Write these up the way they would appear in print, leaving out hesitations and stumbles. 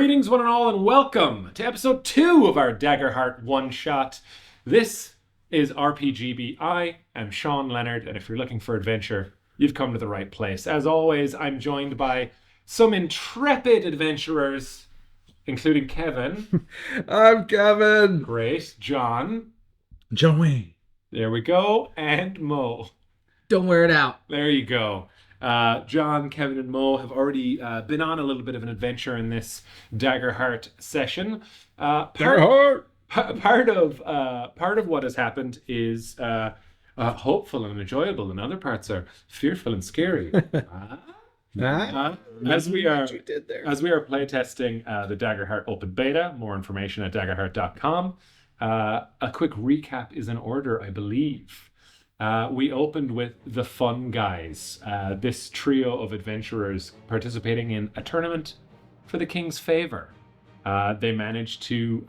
Greetings, one and all, and welcome to episode 2 of our Daggerheart one-shot. This is RPGB. I am Sean Leonard, and if you're looking for adventure, you've come to the right place. As always, I'm joined by some intrepid adventurers, including Kevin. I'm Kevin. Great. John. Joey. There we go. And Mo. Don't wear it out. There you go. John, Kevin, and Mo have already been on a little bit of an adventure in this Daggerheart session. Part of what has happened is hopeful and enjoyable, and other parts are fearful and scary. As we are playtesting the Daggerheart open beta, more information at daggerheart.com. A quick recap is in order, I believe. We opened with the Fun Guys, this trio of adventurers participating in a tournament for the King's favor. They managed to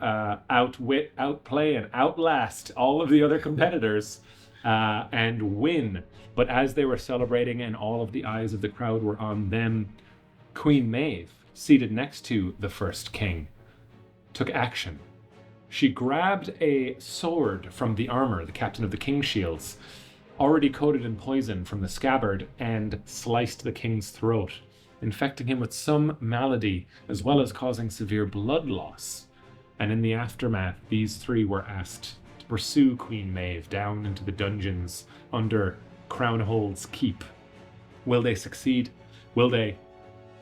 outwit, outplay, and outlast all of the other competitors and win. But as they were celebrating and all of the eyes of the crowd were on them, Queen Maeve, seated next to the first king, took action. She grabbed a sword from the armor, the captain of the King's Shields, already coated in poison from the scabbard, and sliced the king's throat, infecting him with some malady, as well as causing severe blood loss. And in the aftermath, these three were asked to pursue Queen Maeve down into the dungeons under Crownhold's keep. Will they succeed? Will they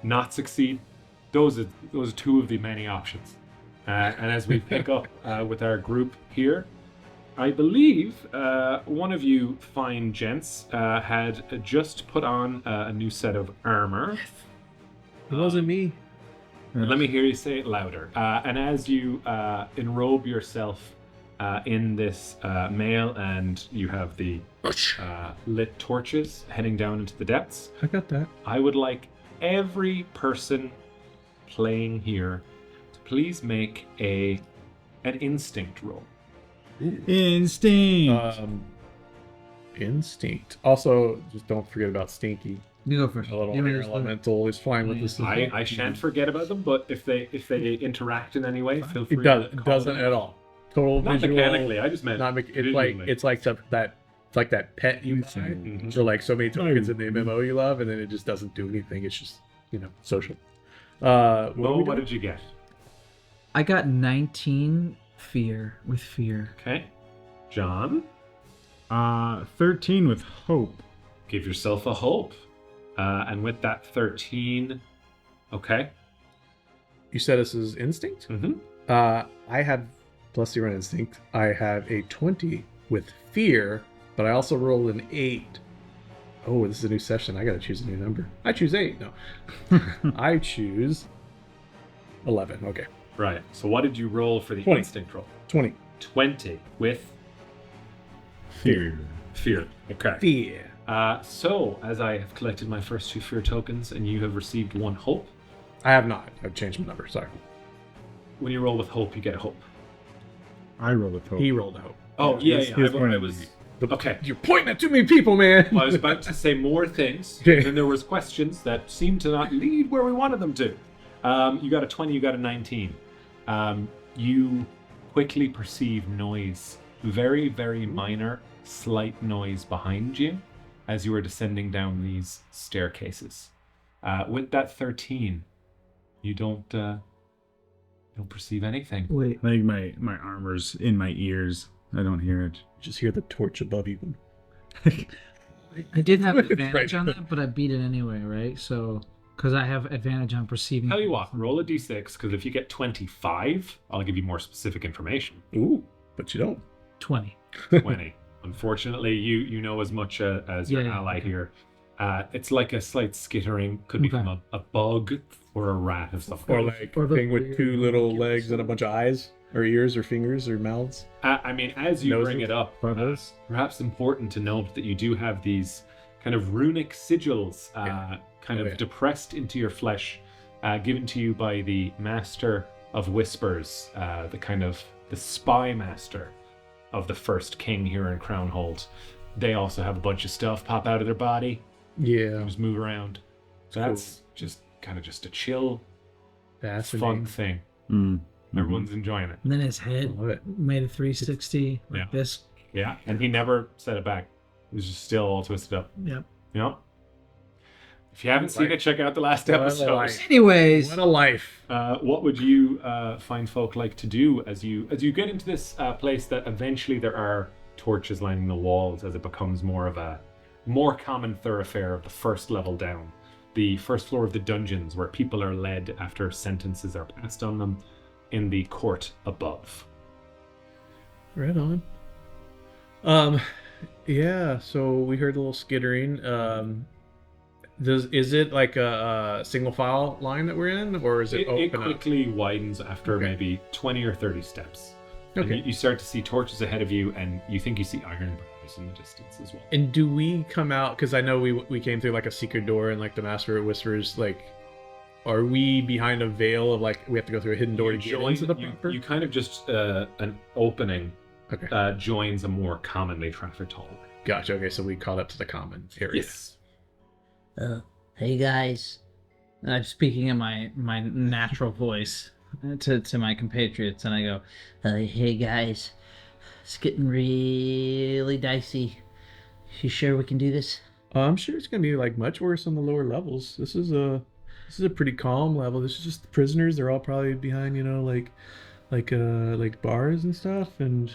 not succeed? Those are two of the many options. And as we pick up with our group here, I believe one of you fine gents had just put on a new set of armor. It wasn't me. Let me hear you say it louder. And as you enrobe yourself in this mail, and you have the lit torches heading down into the depths, I got that. I would like every person playing here to please make an instinct roll. Instinct. Instinct. Also, just don't forget about Stinky. You go first. A little air elemental is fine with this. I shan't forget about them, but if they interact in any way, feel free. It doesn't at all. Total Not visual. mechanically. I just meant It's like that pet you buy. Mhm. So like so many tokens in the MMO you love, and then it just doesn't do anything. It's just social. What did you get? I got 19 fear. Okay, John, 13 with hope. give yourself a hope, and with that 13, okay. You said this is instinct. Mm-hmm. I had plus 0 instinct. I have a 20 with fear, but I also rolled an 8. Oh, this is a new session. I gotta choose a new number. I choose 8. No, I choose 11. Okay, Right. So what did you roll for the 20. instinct roll? 20. 20 with Fear. fear. Okay. Fear. So as I have collected my first 2 fear tokens, and you have received 1 hope. I have not. I've changed my number. Sorry. When you roll with hope, you get a hope. I roll with hope. He rolled a hope. Oh yeah. I I was. The- Okay. You're pointing at too many people, man. Well, I was about to say more things, Okay. and then there was questions that seemed to not lead where we wanted them to. You got a 20, you got a 19. You quickly perceive noise, very, very minor, slight noise behind you as you are descending down these staircases. With that 13, you don't perceive anything. Wait, I think my armor's in my ears. I don't hear it. Just hear the torch above you. I did have advantage Right. on that, but I beat it anyway, right? So, because I have advantage on perceiving. Tell you what, roll a d6, because if you get 25, I'll give you more specific information. Ooh, but you don't. 20. 20. Unfortunately, you know as much as your Yeah. ally here. It's like a slight skittering, could be Okay. from a bug or a rat of some Or kind. like Or a the thing with weird 2 little monkeys. legs and a bunch of eyes, or ears, or fingers, or mouths. I mean, as you bring Noses? it up, Butters? perhaps important to note that you do have these kind of runic sigils kind Oh, of yeah. depressed into your flesh, given to you by the Master of Whispers, the spy master of the first king here in Crownhold. They also have a bunch of stuff pop out of their body, Yeah. just move around. So Cool. that's just kind of just a chill fun thing. Everyone's enjoying it. And then his head Love it. made a 360 like Yeah. this. Yeah, and he never set it back. It was just still all twisted up. Yep. Yep. If you haven't seen it, check out the last What a episode. life. Anyways, What a life. What would you find folk like to do as you get into this place that eventually there are torches lining the walls as it becomes more of a more common thoroughfare of the first level down, the first floor of the dungeons where people are led after sentences are passed on them in the court above. Right on. Yeah, so we heard a little skittering. Is it like a single file line that we're in, or is it open It quickly widens after maybe 20 or 30 steps. Okay. And you start to see torches ahead of you, and you think you see iron bars in the distance as well. And do we come out, because I know we came through like a secret door and like the Master Whispers, like, are we behind a veil of like we have to go through a hidden door to get into the proper? You kind of just an opening Okay. joins a more commonly trafficked hallway. Gotcha. Okay, so we caught up to the common area. Yes. Hey guys. I'm speaking in my natural voice to my compatriots, and I go, Hey guys. It's getting really dicey. You sure we can do this? I'm sure it's gonna be like much worse on the lower levels. This is a pretty calm level. This is just the prisoners. They're all probably behind, like bars and stuff. And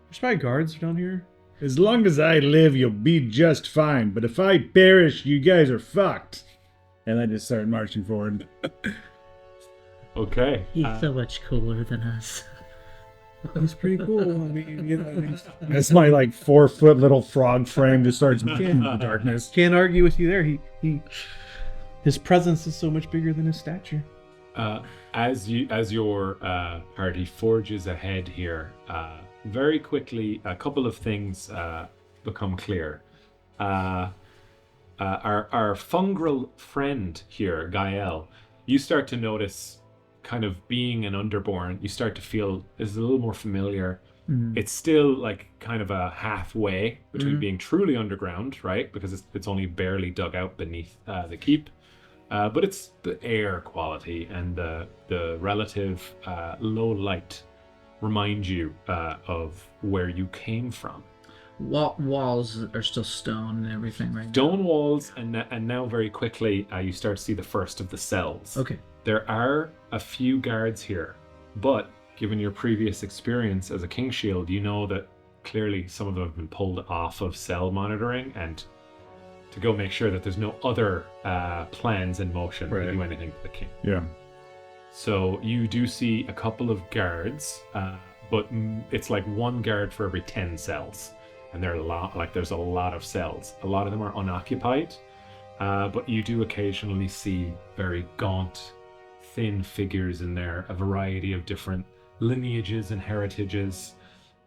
there's probably guards down here. As long as I live, you'll be just fine. But if I perish, you guys are fucked. And I just start marching forward. Okay. He's so much cooler than us. That's pretty cool. I mean, That's my like 4-foot little frog frame that starts moving in the darkness. can't argue with you there. His presence is so much bigger than his stature. As your party forges ahead here, very quickly a couple of things become clear. Our fungrel friend here, Gael, you start to notice, kind of being an underborn, you start to feel is a little more familiar. It's still like kind of a halfway between being truly underground, right? Because it's only barely dug out beneath the keep. But it's the air quality and the relative low light remind you of where you came from. walls are still stone and everything, right? Stone walls, and now very quickly you start to see the first of the cells. Okay. There are a few guards here, but given your previous experience as a King Shield, you know that clearly some of them have been pulled off of cell monitoring and to go make sure that there's no other plans in motion to do anything to the king. Yeah. So you do see a couple of guards, but it's like one guard for every 10 cells. And there's a lot of cells. A lot of them are unoccupied, but you do occasionally see very gaunt, thin figures in there, a variety of different lineages and heritages.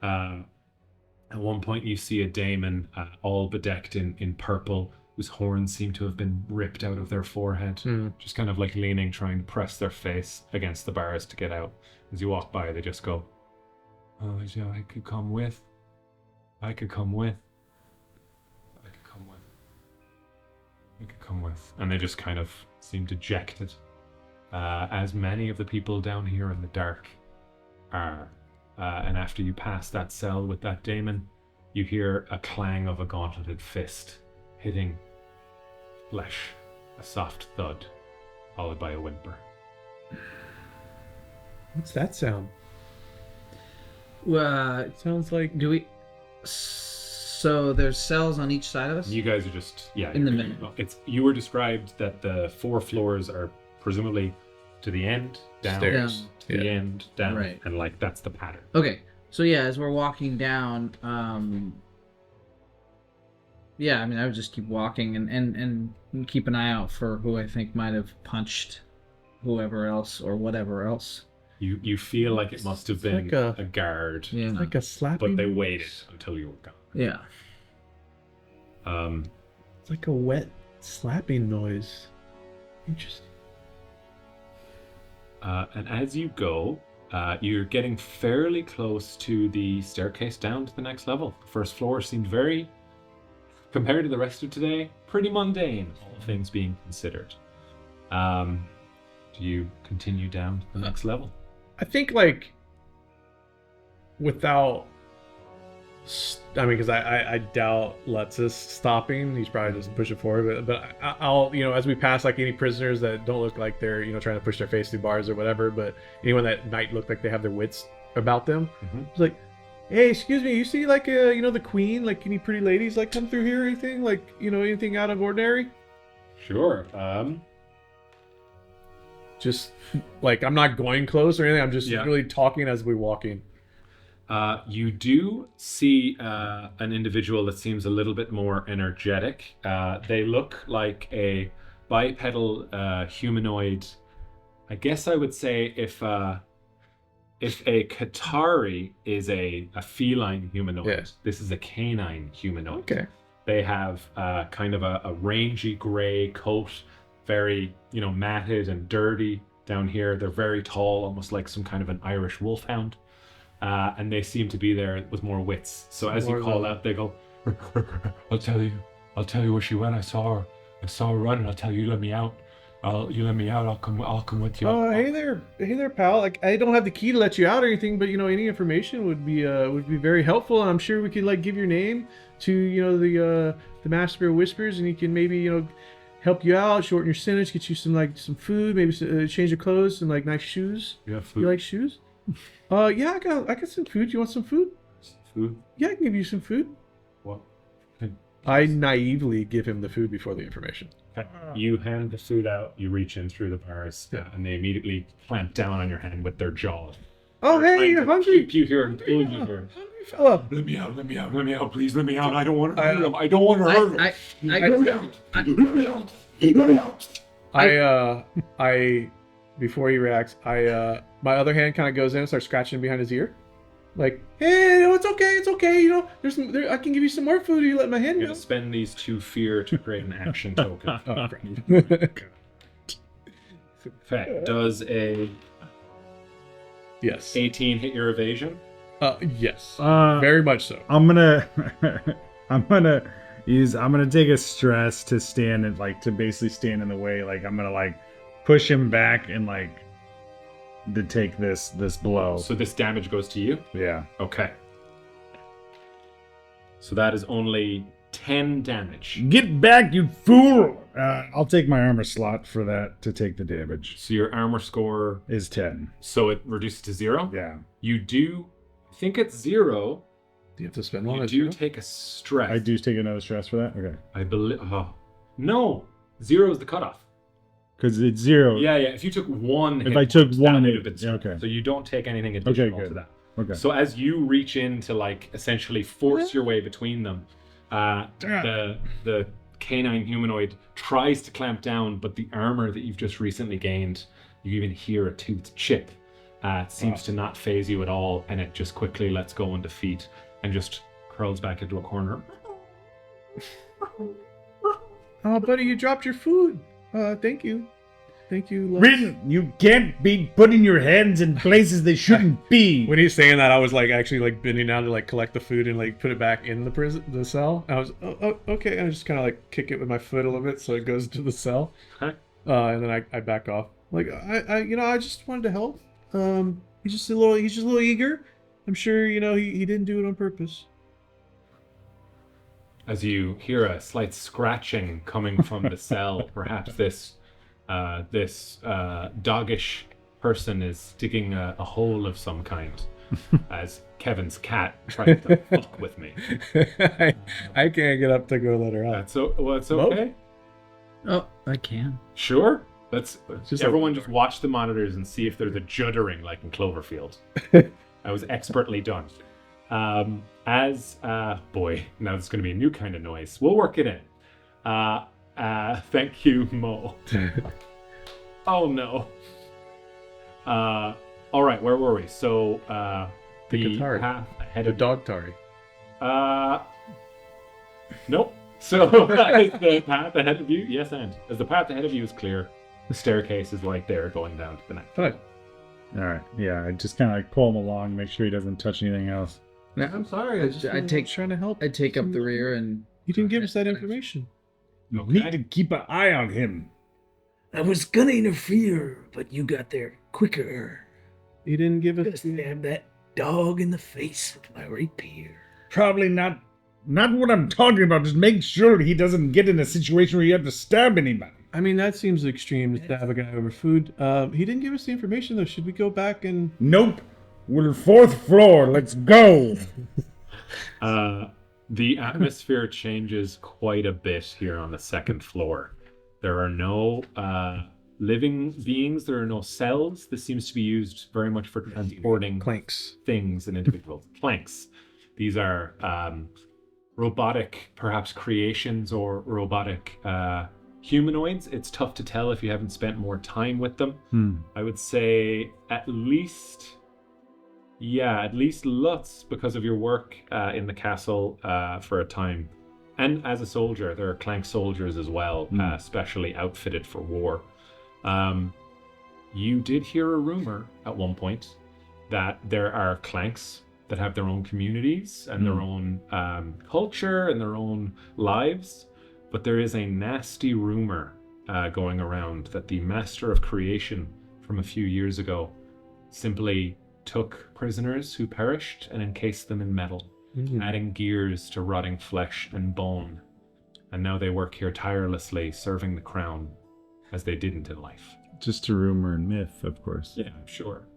At one point you see a daemon all bedecked in purple, whose horns seem to have been ripped out of their forehead, just kind of like leaning, trying to press their face against the bars to get out. As you walk by, they just go, "Oh, yeah, I could come with. I could come with. I could come with. I could come with." And they just kind of seem dejected, as many of the people down here in the dark are. And after you pass that cell with that daemon, you hear a clang of a gauntleted fist hitting flesh, a soft thud, followed by a whimper. What's that sound? It Sounds like do we? So there's cells on each side of us. You guys are just In the middle. You were described that the 4 floors are presumably to the end, down, Stairs. to the end, down, Right. and like that's the pattern. Okay, so yeah, as we're walking down, yeah, I mean, I would just keep walking and keep an eye out for who I think might have punched whoever else or whatever else. You feel like it must have been like a- a guard, Yeah. like a slapping. but they waited until you were gone. Yeah. It's like a wet slapping noise. Interesting. And as you go, you're getting fairly close to the staircase down to the next level. The first floor seemed very, compared to the rest of today, pretty mundane, all things being considered. Do you continue down to the next level? I think like without, because I doubt Let's stopping. He's probably just pushing forward. But I'll as we pass like any prisoners that don't look like they're trying to push their face through bars or whatever, but anyone that might look like they have their wits about them, it's like, hey, excuse me, you see like the queen, like any pretty ladies like come through here or anything, like anything out of ordinary? Sure. Just like I'm not going close or anything. I'm just really talking as we're walking. You do see an individual that seems a little bit more energetic. They look like a bipedal humanoid. I guess I would say if a Qatari is a feline humanoid, this is a canine humanoid. Okay. They have kind of a rangy gray coat, very matted and dirty down here. They're very tall, almost like some kind of an Irish wolfhound. And they seem to be there with more wits. So as you call out, they go, I'll tell you where she went. I saw her running. I'll tell you, let me out. You let me out. I'll come with you. Oh, hey there, pal. Like I don't have the key to let you out or anything, but any information would be very helpful. And I'm sure we could like give your name to the Master of Whispers, and he can maybe help you out, shorten your sentence, get you some food, maybe change your clothes, some like nice shoes. You have food? You like shoes? Yeah, I got some food. You want some food? Food? Yeah, I can give you some food. What? I naively give him the food before the information. Okay. You hand the food out, you reach in through the bars, and they immediately clamp down on your hand with their jaws. Oh, hey, you're hungry? Keep you here and pull you here. Hungry fella. Let me out, please let me out. I don't want to hurt him. I don't want to hurt him. I before he reacts, my other hand kind of goes in and starts scratching behind his ear. Like, hey, no, it's okay. I can give you some more food if you let my hand I'm go. going to spend these 2 fear to create an action token. Oh, crap. Okay, does a Yes. 18 hit your evasion? Yes. Very much so. I'm gonna take a stress to stand and to basically stand in the way. Like I'm gonna push him back and to take this blow. So this damage goes to you? Yeah. Okay. So that is only 10 damage. Get back, you fool! I'll take my armor slot for that to take the damage. So your armor score is 10. So it reduces to 0? Yeah. You do, I think it's 0. Do you have to spend one? You do take a stress. I do take another stress for that? Okay. I believe. No, 0 is the cutoff. Because it's 0. Yeah. If you took 1 If I took 1, it would have been okay. So you don't take anything additional good. to that. Okay. So as you reach in to essentially force your way between them, the canine humanoid tries to clamp down, but the armor that you've just recently gained, you even hear a tooth chip. It seems to not phase you at all, and it just quickly lets go on defeat and just curls back into a corner. Oh, buddy, you dropped your food. Thank you. Thank you. Rin, you can't be putting your hands in places they shouldn't be. When he's saying that, I was actually bending down to collect the food and put it back in the cell. I was okay, and I just kind of kick it with my foot a little bit so it goes to the cell. Okay. And then I back off. I just wanted to help. He's just a little eager. I'm sure he didn't do it on purpose. As you hear a slight scratching coming from the cell, perhaps this doggish person is digging a hole of some kind, as Kevin's cat tried to fuck with me. I can't get up to go let her out. It's okay. Oh, I can. Sure. Let's Just everyone just watch the monitors and see if there's a juddering like in Cloverfield. That was expertly done. Boy, now there's going to be a new kind of noise. We'll work it in. Thank you, Mo. Oh no. All right, where were we? So the Qatari. path ahead The of dog Tari. Nope. So is the path ahead of you? Yes, and as the path ahead of you is clear, the staircase is right there going down to the next. Fine. All right. Yeah, I just kind of pull him along, make sure he doesn't touch anything else. I'm sorry. I take- trying to help. I take up the rear and You didn't give us that information. You Okay. need to keep an eye on him. I was gonna interfere, but you got there quicker. You didn't give us. Stab that dog in the face with my rapier. Probably not what I'm talking about. Just make sure he doesn't get in a situation where you have to stab anybody. I mean, that seems extreme to stab a guy over food. He didn't give us the information, though. Should we go back and... Nope. We're 4th floor. Let's go. The atmosphere changes quite a bit here on the 2nd floor. There are no living beings. There are no cells. This seems to be used very much for transporting Clanks. things and individuals. Planks. These are robotic, perhaps creations or robotic humanoids. It's tough to tell if you haven't spent more time with them. I would say at least Lutz, because of your work in the castle for a time. And as a soldier, there are Clank soldiers as well, specially outfitted for war. You did hear a rumor at one point that there are Clanks that have their own communities and their own culture and their own lives. But there is a nasty rumor going around that the Master of Creation from a few years ago simply took prisoners who perished and encased them in metal, adding gears to rotting flesh and bone. And now they work here tirelessly, serving the crown as they didn't in life. Just a rumor and myth, of course. Yeah, sure.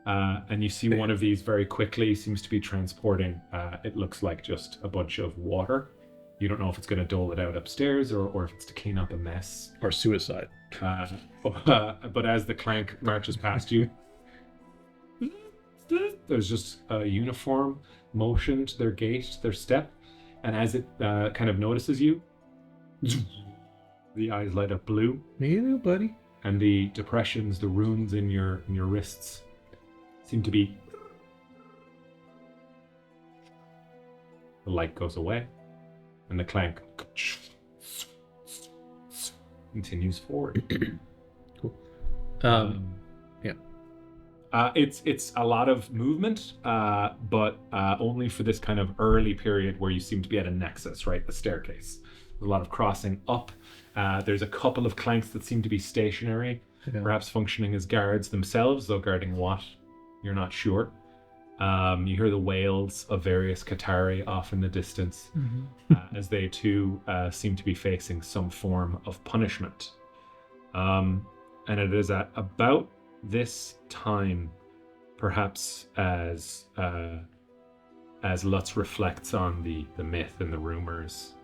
And you see one of these very quickly seems to be transporting, it looks like just a bunch of water. You don't know if it's going to dole it out upstairs or if it's to clean up a mess. Or suicide. But as the Clank marches past you, there's just a uniform motion to their gait, their step. And as it kind of notices you, the eyes light up blue. Me too, buddy. And the depressions, the runes in your wrists seem to be... The light goes away. And the Clank continues forward. Cool. Yeah. It's a lot of movement, but only for this kind of early period where you seem to be at a nexus, right? The staircase. There's a lot of crossing up. There's a couple of Clanks that seem to be stationary, perhaps functioning as guards themselves, though guarding what, you're not sure. You hear the wails of various Qatari off in the distance, as they too seem to be facing some form of punishment. And it is at about this time, perhaps as Lutz reflects on the myth and the rumors,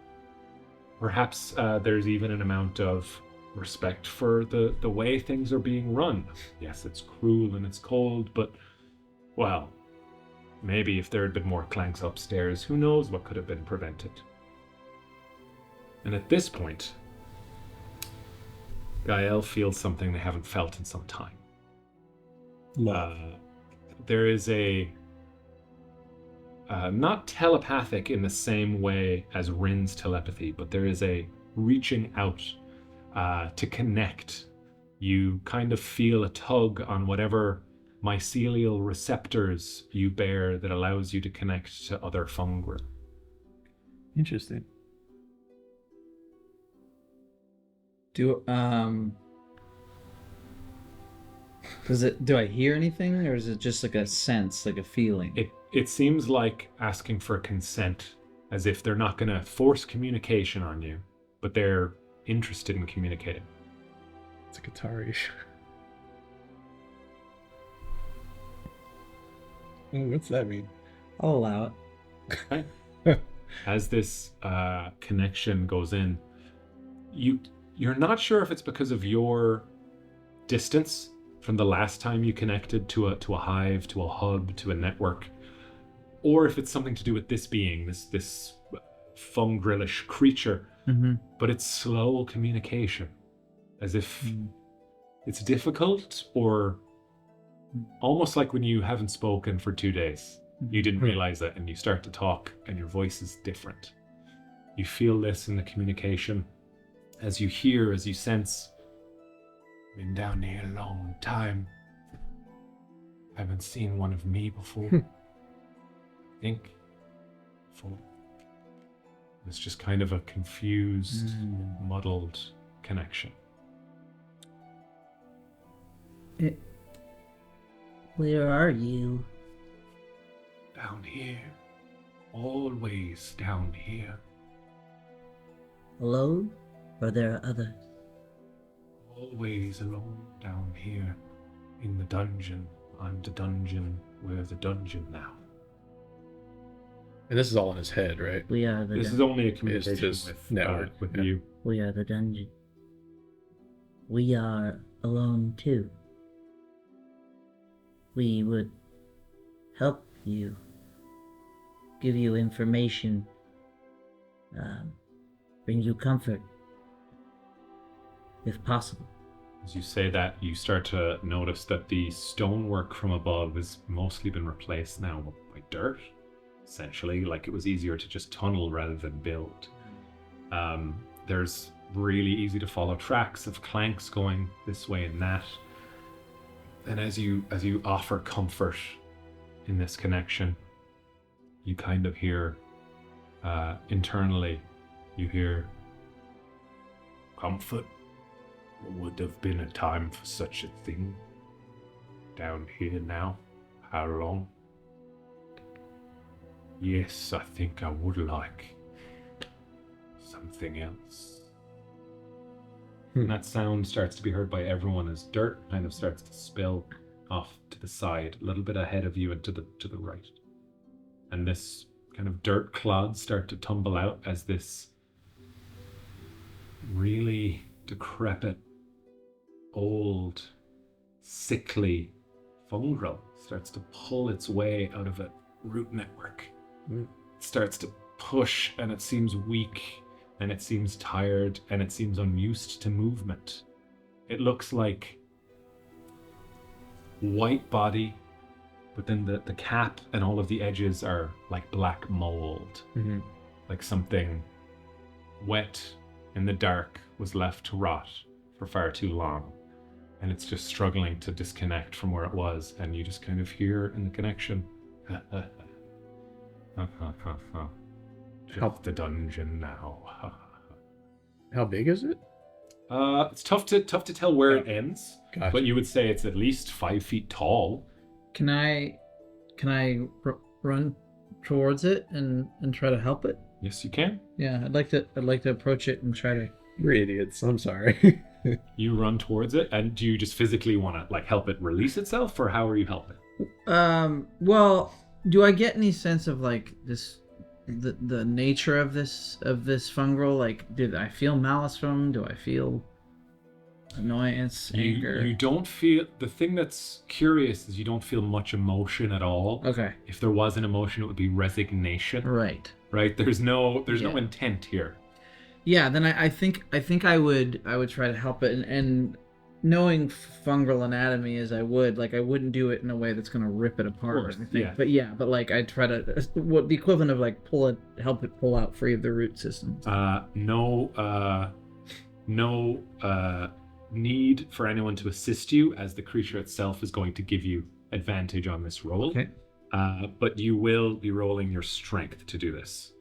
perhaps there's even an amount of respect for the way things are being run. Yes, it's cruel and it's cold, but, well, maybe if there had been more Clanks upstairs, who knows what could have been prevented. And at this point, Gael feels something they haven't felt in some time. There is a... not telepathic in the same way as Rin's telepathy, but there is a reaching out to connect. You kind of feel a tug on whatever mycelial receptors you bear that allows you to connect to other fungi. Interesting. Do I hear anything, or is it just like a sense, like a feeling? It seems like asking for consent, as if they're not going to force communication on you, but they're interested in communicating. It's a Qatari. What's that mean? I'll allow it. Okay. As this connection goes in, you're not sure if it's because of your distance from the last time you connected to a hive, to a hub, to a network, or if it's something to do with this being, this fungrillish creature. But it's slow communication, as if it's difficult, or almost like when you haven't spoken for 2 days. You didn't realize it, and you start to talk, and your voice is different. You feel this in the communication, as you hear, as you sense. Been down here a long time. Haven't seen one of me before. Think. Before. It's just kind of a confused, muddled connection. Where are you? Down here. Always down here. Alone? Or there are others? Always alone down here. In the dungeon. I'm the dungeon. We're the dungeon now. And this is all in his head, right? We are the This is dungeon. only a communication just with, network, with yeah. you. We are the dungeon. We are alone too. We would help you, give you information, bring you comfort, if possible. As you say that, you start to notice that the stonework from above has mostly been replaced now by dirt. Essentially, like it was easier to just tunnel rather than build. There's really easy to follow tracks of clanks going this way and that. And as you offer comfort in this connection, you kind of hear internally, you hear comfort. Would have been a time for such a thing. Down here now. How long? Yes, I think I would like something else. And that sound starts to be heard by everyone as dirt kind of starts to spill off to the side, a little bit ahead of you and to the right. And this kind of dirt clods start to tumble out as this really decrepit, old, sickly fungal starts to pull its way out of a root network. It starts to push, and it seems weak, and it seems tired, and it seems unused to movement. It looks like white body, but then the cap and all of the edges are like black mold. Mm-hmm. Like something wet in the dark was left to rot for far too long. And it's just struggling to disconnect from where it was, and you just kind of hear in the connection, just the dungeon now. How big is it? It's tough to tell where it ends, Gotcha. but you would say it's at least 5 feet tall. Can I run towards it and try to help it? Yes, you can. Yeah, I'd like to approach it and try to. You're idiots. I'm sorry. You run towards it, and do you just physically want to like help it release itself, or how are you helping? Well, do I get any sense of like the nature of this fungal? Like, did I feel malice from him? Do I feel annoyance, anger? You don't feel. The thing that's curious is you don't feel much emotion at all. Okay. If there was an emotion, it would be resignation. Right. Right. There's no intent here. Yeah. Then I think I would try to help it, and knowing fungal anatomy as I wouldn't do it in a way that's gonna rip it apart or anything. Yeah. But like I'd try to what the equivalent of like help it pull out free of the root system. No need for anyone to assist you, as the creature itself is going to give you advantage on this roll. Okay. But you will be rolling your strength to do this.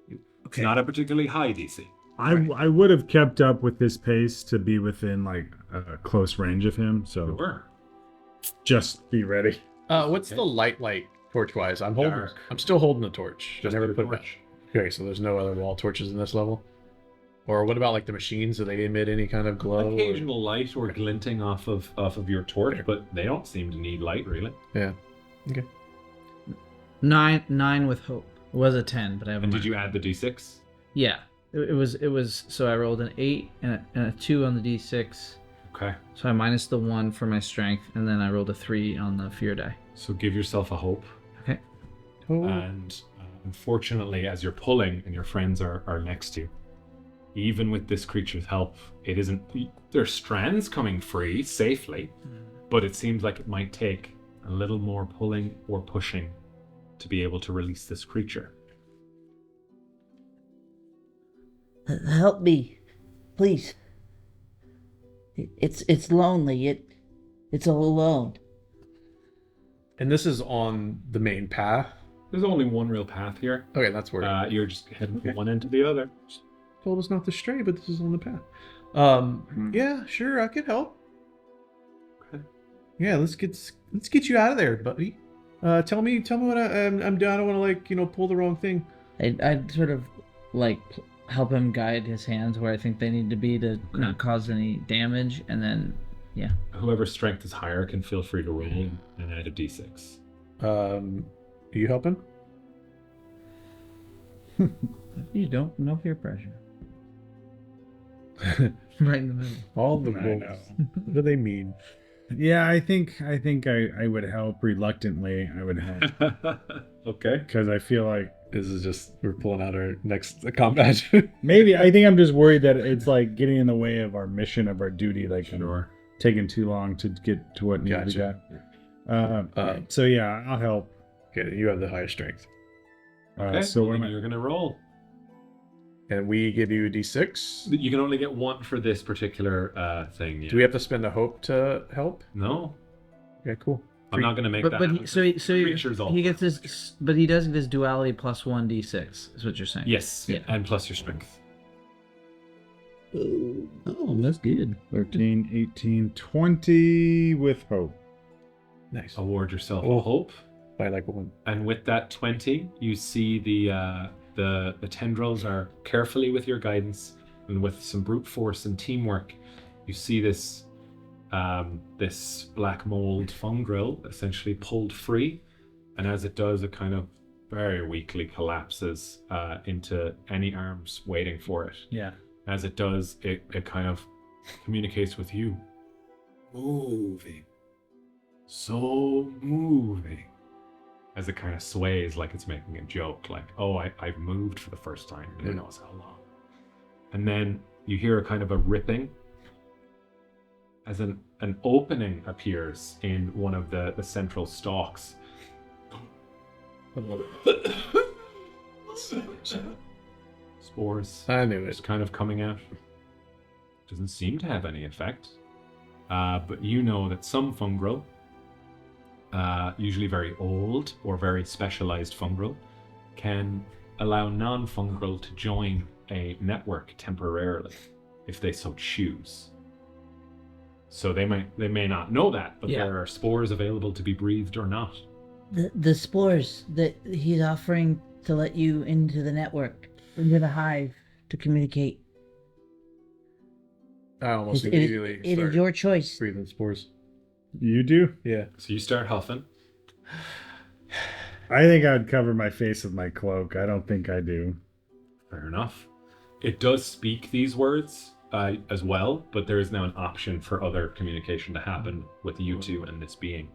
It's Okay. not a particularly high DC. I would have kept up with this pace to be within like a close range of him. So Sure. just be ready. What's the light torch wise? I'm still holding the torch. Just Never the put it torch. back. Okay, so there's no other wall torches in this level? Or what about like the machines? Do they emit any kind of glow? Occasional light or glinting off of your torch, but they don't seem to need light really. Yeah. Okay. 9 with hope. It was a 10, but I have. And did you add the d6? Yeah. It was. So I rolled an 8 and a 2 on the d6. Okay. So I minus the 1 for my strength, and then I rolled a 3 on the fear die. So give yourself a hope. Okay. And unfortunately, as you're pulling and your friends are next to you, even with this creature's help, it isn't. There's strands coming free safely, but it seems like it might take a little more pulling or pushing to be able to release this creature. Help me, please. It's lonely. It's all alone. And this is on the main path? There's only one real path here. Okay, that's where You're just heading from one end to the other. told us not to stray, but this is on the path. Yeah, sure, I could help. Okay. Yeah, let's get you out of there, buddy. Tell me what I'm down. I don't want to pull the wrong thing. I'd sort of like help him guide his hands where I think they need to be to not cause any damage, and then Whoever's strength is higher can feel free to roll and add a d6. Are you helping? you don't no peer pressure. Right in the middle. All the I rolls. know. What do they mean? Yeah, I think I would help reluctantly. I would help Okay. because I feel like This is just we're pulling out our next combat. maybe I think I'm just worried that it's like getting in the way of our mission, of our duty, like Sure. taking too long to get to what needs to Gotcha. be done. So yeah, I'll help. Okay, you have the higher strength, Okay. So what am I? You're gonna roll. and we give you a d6. You can only get one for this particular thing. Yeah. Do we have to spend a hope to help? No, Okay, cool. I'm not gonna make But that. but happen. Creatures all he gets his, but he does get his duality plus 1d6. Is what you're saying? Yes. Yeah. And plus your strength. Oh, that's good. 13, 18, 20 with hope. Nice. Award yourself Oh. a hope. By like one. And with that 20, you see the tendrils are carefully with your guidance and with some brute force and teamwork. You see this this black mold fungrel essentially pulled free, and as it does, it kind of very weakly collapses into any arms waiting for it. Yeah. As it does, it kind of communicates with you. Moving. So moving. As it kind of sways like it's making a joke, like, oh, I've moved for the first time in who knows how long. And then you hear a kind of a ripping as an opening appears in one of the central stalks. Spores I knew is it. kind of coming out. Doesn't seem to have any effect. But you know that some fungrel, usually very old or very specialized fungrel, can allow non-fungrel to join a network temporarily if they so choose. So they may not know that, but Yeah. there are spores available to be breathed or not. The spores that he's offering to let you into the network, into the hive, to communicate. I almost It immediately is start your choice. breathing spores. You do? Yeah. So you start huffing. I think I'd cover my face with my cloak. I don't think I do. Fair enough. It does speak these words as well, but there is now an option for other communication to happen with you two and this being.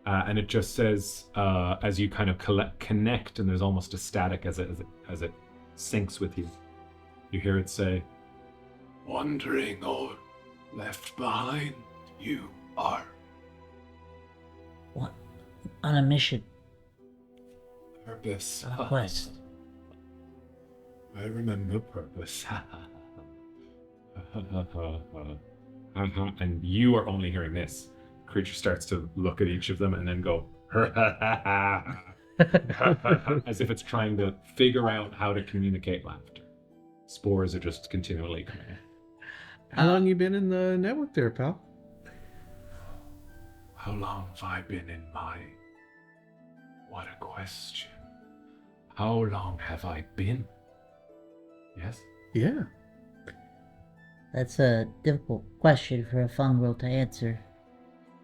And it just says, as you kind of connect, and there's almost a static as it syncs with you, you hear it say, "Wandering or left behind, you are." What? On a mission. Purpose. On a quest. I remember purpose. And you are only hearing this. The creature starts to look at each of them and then go, as if it's trying to figure out how to communicate laughter. Spores are just continually coming in. How long you been in the network there, pal? How long have I been in my... What a question. How long have I been? Yes? Yeah. That's a difficult question for a fungal to answer.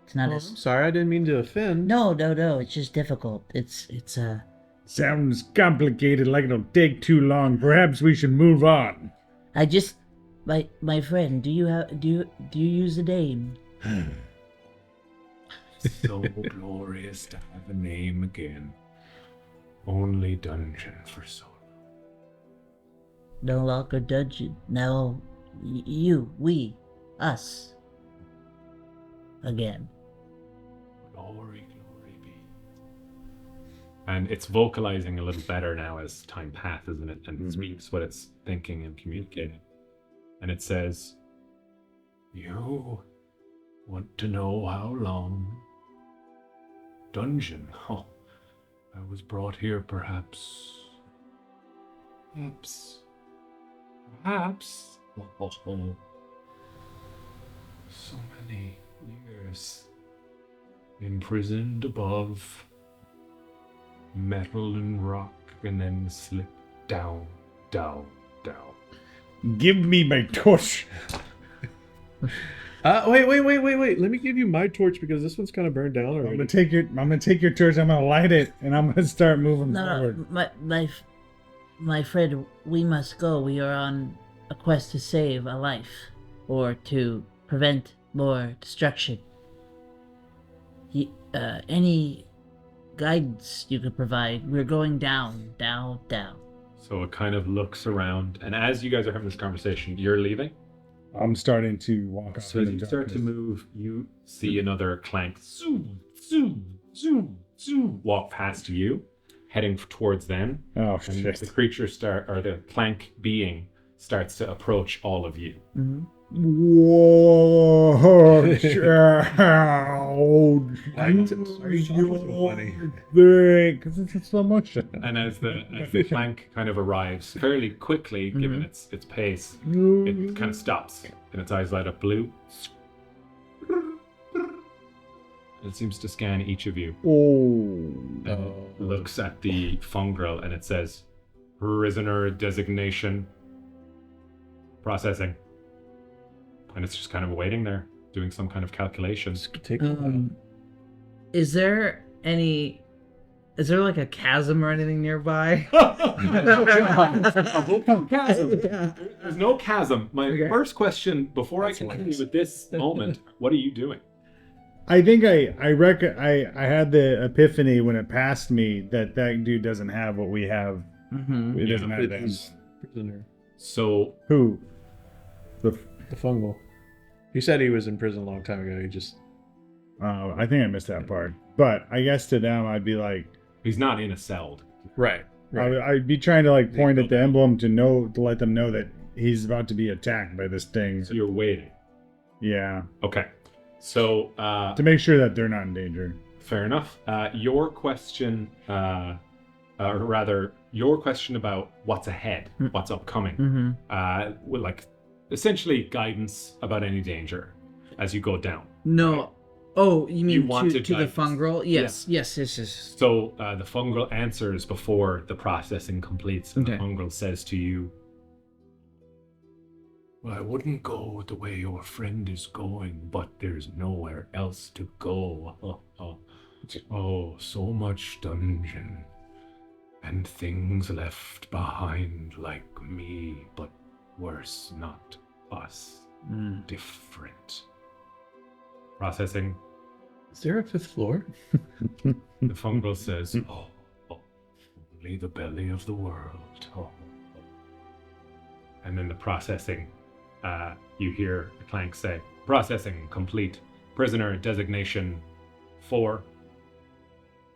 It's not Oh, as... I'm sorry, I didn't mean to offend. No, it's just difficult. It's Sounds complicated, like it'll take too long. Perhaps we should move on. I just... My friend, do you use a name? So glorious to have a name again. Only dungeon for so long. No longer dungeon. Now, us. Again. Glory be. And it's vocalizing a little better now as time passes, and it speaks what it's thinking and communicating. And it says, "You want to know how long? Dungeon. Oh, I was brought here perhaps. Oh, so many years imprisoned above metal and rock, and then slip down, down, down. Give me my torch. Wait. Let me give you my torch because this one's kind of burned down already. I'm gonna take your torch. I'm gonna light it, and I'm gonna start moving forward. My friend, we must go. We are on a quest to save a life, or to prevent more destruction. Any guidance you could provide? We're going down, down, down. So it kind of looks around, and as you guys are having this conversation, you're leaving. I'm starting to walk off. So as you start to move, you see another clank. Zoom, zoom, zoom, zoom. Walk past you, heading towards them. Oh And shit! the creature the clank being starts to approach all of you. Mm-hmm. Whoa! Are you funny? Because it's slow motion. And as the clank kind of arrives fairly quickly, given its pace, it kind of stops, and its eyes light up blue. It seems to scan each of you. And looks at the fungrel, and it says, "Prisoner designation processing." And it's just kind of waiting there, doing some kind of calculations. Is there like a chasm or anything nearby? Chasm. There's no chasm. My first question, before I continue with this moment, what are you doing? I think I had the epiphany when it passed me that dude doesn't have what we have. Mm-hmm. It doesn't have that. Prisoner. So Who? The fungal. He said he was in prison a long time ago. He just... I think I missed that part. But I guess to them, I'd be like... he's not in a cell. Right. I'd be trying to like point at the emblem to let them know that he's about to be attacked by this thing. So you're waiting. Yeah. Okay. So To make sure that they're not in danger. fair enough. Your question, or rather, your question about what's ahead, what's upcoming, will like essentially guidance about any danger as you go down. No. Right? Oh, you mean You wanted to the guidance. fungrel? Yes. Yes. So the fungrel answers before the processing completes, and Okay. the fungrel says to you, "Well, I wouldn't go the way your friend is going, but there's nowhere else to go. Oh, so much dungeon, and things left behind like me, but worse, not us. Different." Processing. Is there a fifth floor? The fungal says, oh, only the belly of the world. Oh. And then the processing, you hear a clank say, "Processing complete. Prisoner designation 4.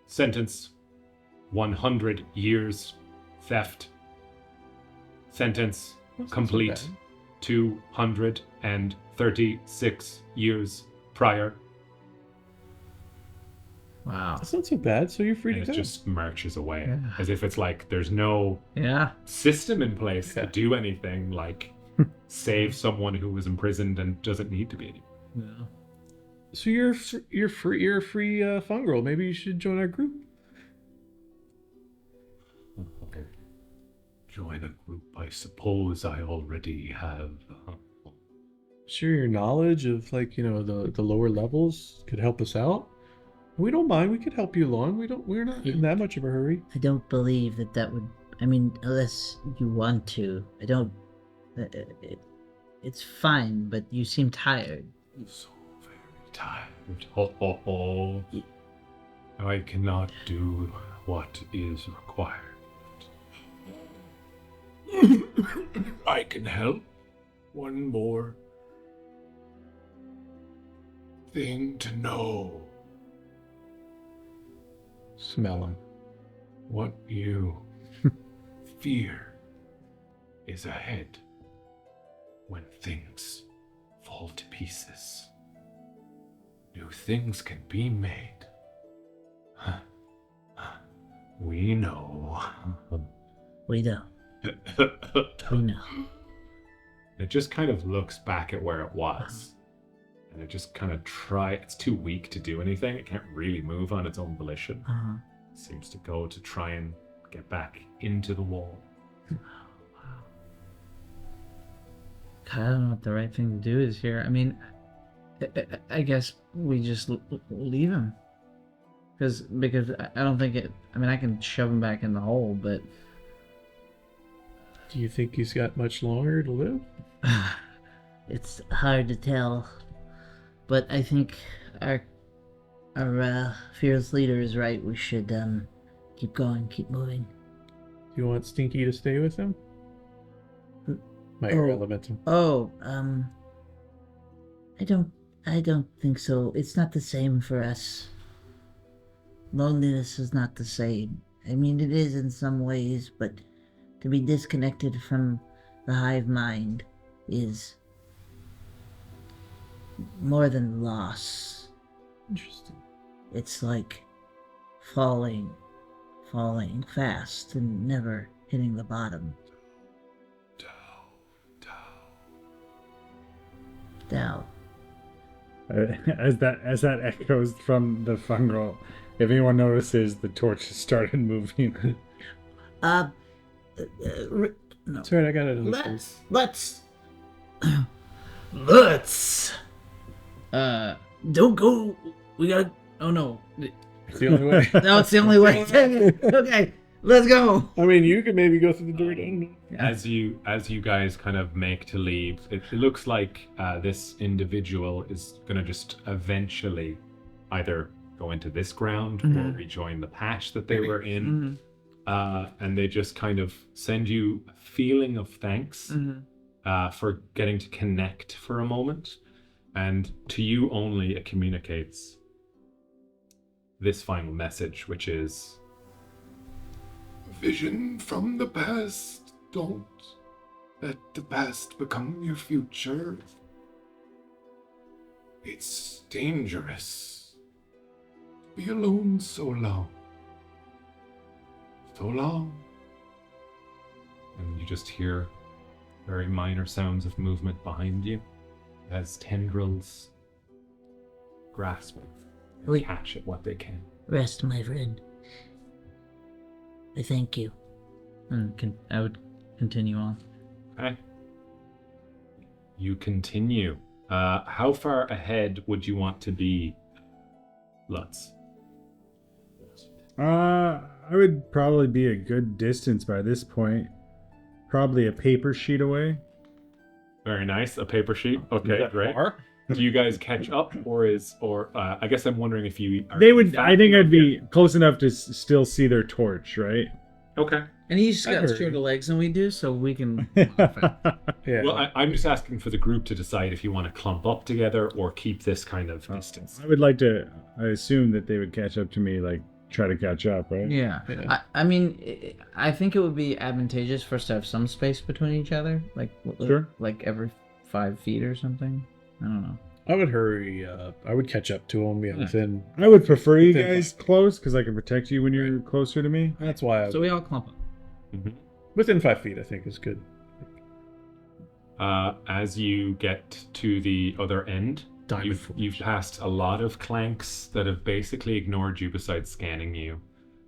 Sentence 100 years. Theft. Sentence complete. 236 years prior." Wow. That's not so bad. So you're free And to it go. just marches away, Yeah. as if it's like there's no Yeah. system in place to Yeah. do anything like save someone who was imprisoned and doesn't need to be anymore. Yeah. So you're free. You're a free fungal. Maybe you should join our group. Join a group I suppose I already have. Sure, your knowledge of the lower levels could help us out. We don't mind. We could help you along. We're not in that much of a hurry. I don't believe that would. I mean, unless you want to. I don't. It's fine, but you seem tired. So very tired. I cannot do what is required. I can help. One more thing to know. Smell them. What you fear is ahead when things fall to pieces. New things can be made. We know. We know. We know. It just kind of looks back at where it was and it just kind of it's too weak to do anything. It can't really move on its own volition. Seems to go to try and get back into the wall. God, I don't know what the right thing to do is here. I mean, I guess we just leave him. Because I don't think it... I mean, I can shove him back in the hole, but... Do you think he's got much longer to live? It's hard to tell, but I think our fearless leader is right. We should keep going, keep moving. Do you want Stinky to stay with him? My air elemental. I don't think so. It's not the same for us. Loneliness is not the same. I mean, it is in some ways, but to be disconnected from the hive mind is more than loss. Interesting. It's like falling fast and never hitting the bottom. Down. As that echoes from the fungal, if anyone notices, the torch has started moving. No. That's right, I got it. Let's. Don't go. We gotta. Oh no. It's the only way. No, it's the only way. Okay, let's go. I mean, you could maybe go through the door. I don't know. As you guys kind of make to leave, it looks like this individual is going to just eventually either go into this ground or rejoin the patch that they were in. And they just kind of send you a feeling of thanks for getting to connect for a moment. And to you only, it communicates this final message, which is... Vision from the past. Don't let the past become your future. It's dangerous to be alone so long. So long. And you just hear very minor sounds of movement behind you as tendrils grasp and catch at what they can. Rest, my friend. I thank you. I would continue on. Okay. You continue. How far ahead would you want to be, Lutz? I would probably be a good distance by this point. Probably a paper sheet away. Very nice. A paper sheet. Okay, great. Do you guys catch up, or I guess I'm wondering if you are... They would. I think I'd be close enough to still see their torch, right? Okay. And he's got shorter legs than we do, so we can... Yeah. Well, I'm just asking for the group to decide if you want to clump up together or keep this kind of distance. I would like to... I assume that they would catch up to me, like, try to catch up, right? Yeah. I mean, I think it would be advantageous for us to have some space between each other. Like, Sure. Like every 5 feet or something. I don't know. I would hurry. I would catch up to him. Yeah, within. I would prefer you guys close, because I can protect you when you're closer to me. That's why. So we all clump up. Within 5 feet, I think is good. As you get to the other end, you've passed a lot of clanks that have basically ignored you besides scanning you.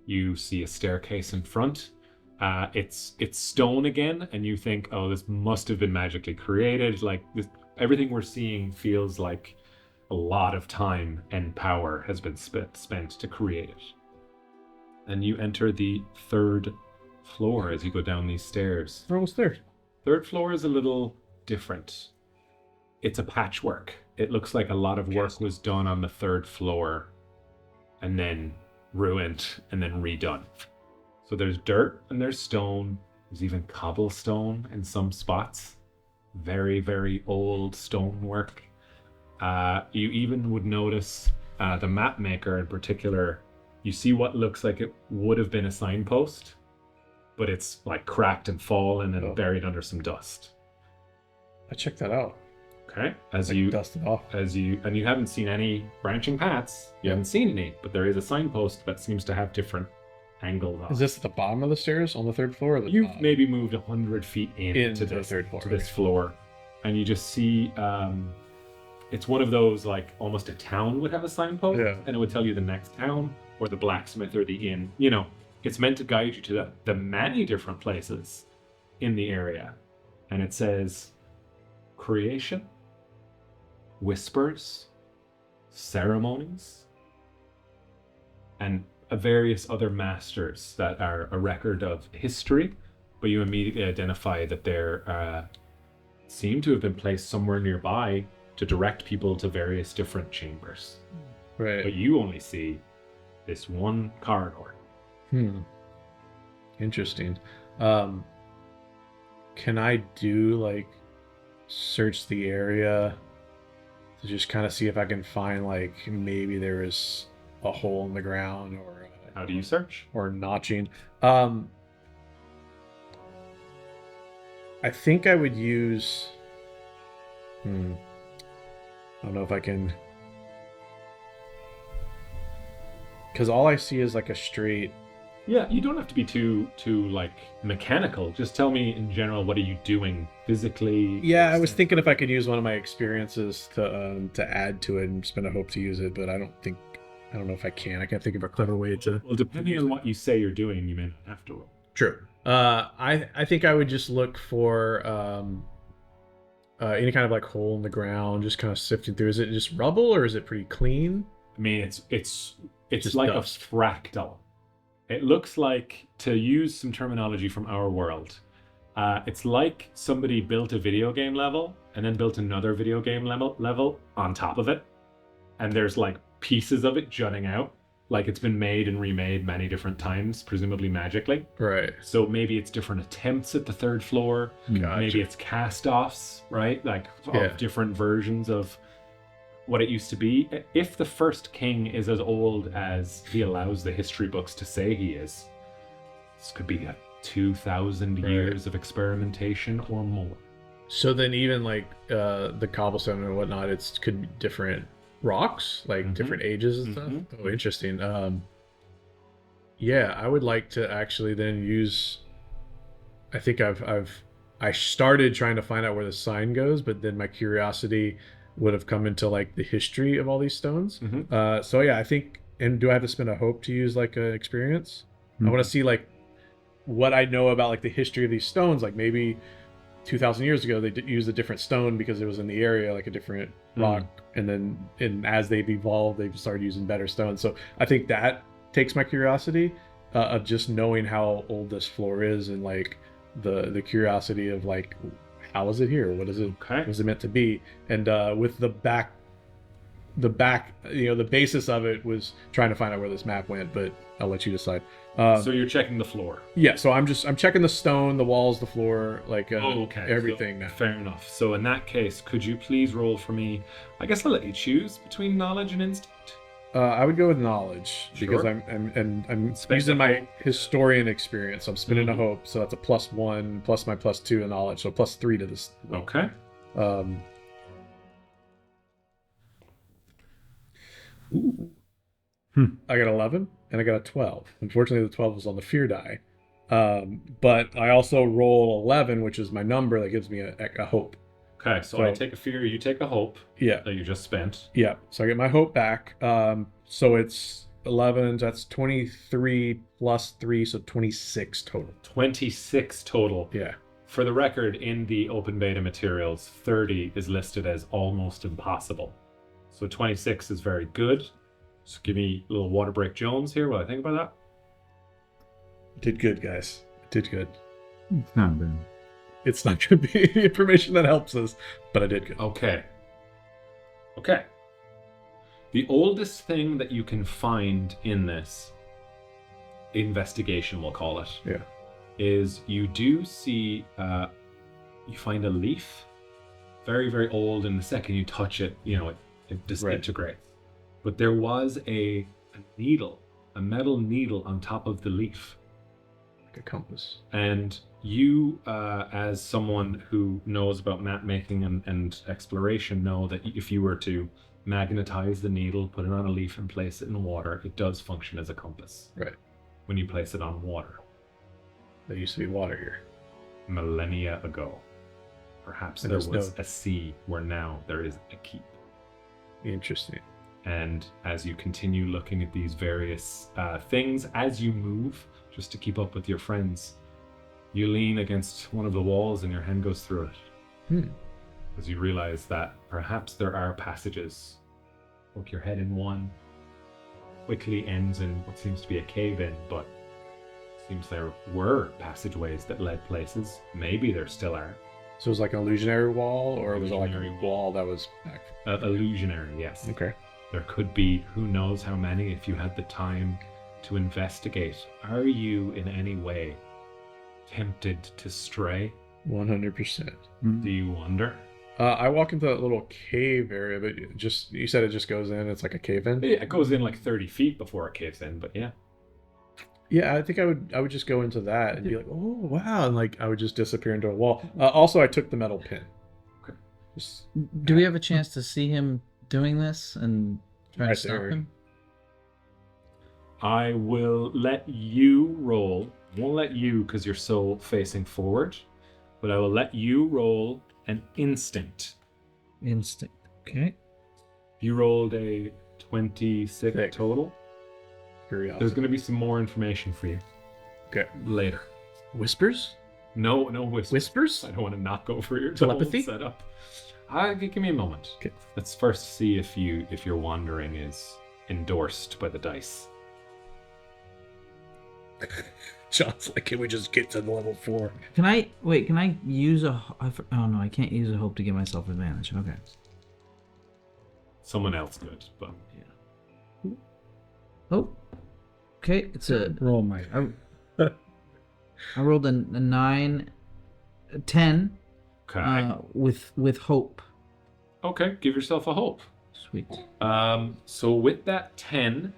You see a staircase in front. It's stone again, and you think, oh, this must have been magically created. Like this, everything we're seeing feels like a lot of time and power has been spent to create it. And you enter the 3rd floor as you go down these stairs. We're almost there. 3rd floor is a little different. It's a patchwork. It looks like a lot of work was done on the 3rd floor and then ruined and then redone. So there's dirt and there's stone. There's even cobblestone in some spots. Very, very old stonework. You even would notice the map maker in particular. You see what looks like it would have been a signpost, but it's like cracked and fallen and buried under some dust. I checked that out. Okay. Dust it off. And you haven't seen any branching paths. You haven't seen any, but there is a signpost that seems to have different angles on. Is this at the bottom of the stairs on the 3rd floor? Or You've maybe moved 100 feet into the 3rd floor. To this floor, and you just see It's one of those, like, almost a town would have a signpost, Yeah. and it would tell you the next town, or the blacksmith, or the inn. It's meant to guide you to the many different places in the area. And it says creation, whispers, ceremonies, and various other masters that are a record of history, but you immediately identify that they're seem to have been placed somewhere nearby to direct people to various different chambers. Right. But you only see this one corridor. Interesting. Can I do like search the area to just kind of see if I can find like maybe there is a hole in the ground or How do you search? or notching? I think I would use. I don't know if I can, because all I see is like a straight. Yeah, you don't have to be too like mechanical. Just tell me in general, what are you doing physically? Yeah, I was thinking if I could use one of my experiences to add to it and spend a hope to use it, but I don't know if I can. I can't think of a clever way to. Well, depending on what you say you're doing, you may not have to roll. True. I think I would just look for any kind of like hole in the ground, just kind of sifting through. Is it just rubble or is it pretty clean? I mean, it's Just like dust. a fractal. It looks like, to use some terminology from our world, it's like somebody built a video game level and then built another video game level on top of it, and there's like pieces of it jutting out, like it's been made and remade many different times, presumably magically. Right. So maybe it's different attempts at the third floor. Gotcha. Maybe it's cast-offs, right? Like of different versions of what it used to be. If the first king is as old as he allows the history books to say he is, this could be 2,000 years of experimentation or more. So then even like the cobblestone and whatnot, it could be different rocks, like different ages and stuff. Oh, interesting. Yeah, I would like to actually then use. I think I started trying to find out where the sign goes, but then my curiosity would have come into like the history of all these stones. So yeah, I think. And do I have to spend a hope to use like an experience? I want to see like what I know about like the history of these stones. Like maybe 2,000 years ago they used a different stone because it was in the area, like a different rock, and then as they've evolved, they've started using better stones. So I think that takes my curiosity of just knowing how old this floor is, and like the curiosity of like, how is it here? What is it? Okay. What is it meant to be? And with the back, the basis of it was trying to find out where this map went, but I'll let you decide. So you're checking the floor. Yeah, so I'm checking the stone, the walls, the floor, like everything So, now. fair enough. So in that case, could you please roll for me? I guess I'll let you choose between knowledge and instinct. I would go with knowledge because Sure. I'm Spend using a my hope. historian experience. So I'm spending a hope, so that's a +1 plus my +2 in knowledge, so +3 to this. Okay. I got 11 and I got a 12. Unfortunately, the 12 was on the fear die, but I also roll 11, which is my number that gives me a hope. Okay, so I take a fear, you take a hope Yeah, that you just spent. yeah. So I get my hope back. So it's 11. That's 23 plus 3, so 26 total. 26 total. Yeah. For the record, in the open beta materials, 30 is listed as almost impossible. So 26 is very good. So give me a little water break Jones here while I think about that. Did good, guys. Did good. It's not bad. It's not going to be the information that helps us, but I did good. Okay. Okay. The oldest thing that you can find in this investigation, we'll call it, Yeah. is you do see, you find a leaf, very, very old, and the second you touch it, it disintegrates. But there was a needle, a metal needle on top of the leaf. Like a compass. And you, as someone who knows about map making and exploration, know that if you were to magnetize the needle, put it on a leaf and place it in water, it does function as a compass. Right. When you place it on water. There used to be water here. Millennia ago. Perhaps And there there's was no- a sea where now there is a keep. Interesting. And as you continue looking at these various things, as you move, just to keep up with your friends, you lean against one of the walls and your hand goes through it. As you realize that perhaps there are passages. Poke your head in one, quickly ends in what seems to be a cave-in, but seems there were passageways that led places. Maybe there still are. So it was like an illusionary wall, or it was like a Illusionary wall that was back? Illusionary, yes. Okay. There could be who knows how many if you had the time to investigate. Are you in any way tempted to stray? 100%. Do you wonder? I walk into that little cave area, but you said it just goes in. It's like a cave in. Yeah, it goes in like 30 feet before it caves in, but yeah. Yeah, I think I would just go into that and be like, oh wow, and like I would just disappear into a wall. Also, I took the metal pin. Okay. Do we have a chance to see him doing this and try to Right stop there. him? I will let you roll. Won't let you because you're so facing forward, but I will let you roll an instinct. Instinct. Okay. You rolled a 26 Sick. total. Curiosity. There's going to be some more information for you Okay. later. Whispers? No whispers. Whispers? I don't want to knock over your Telepathy? setup. Give me a moment. Okay. Let's first see if your wandering is endorsed by the dice. John's like, can we just get to level 4? Can I use a? Oh no, I can't use a hope to give myself advantage. Okay. Someone else could, but yeah. Oh. Okay, it's a. Roll my. I rolled a 9, 10. Okay. With hope. Okay. Give yourself a hope. Sweet. So with that 10,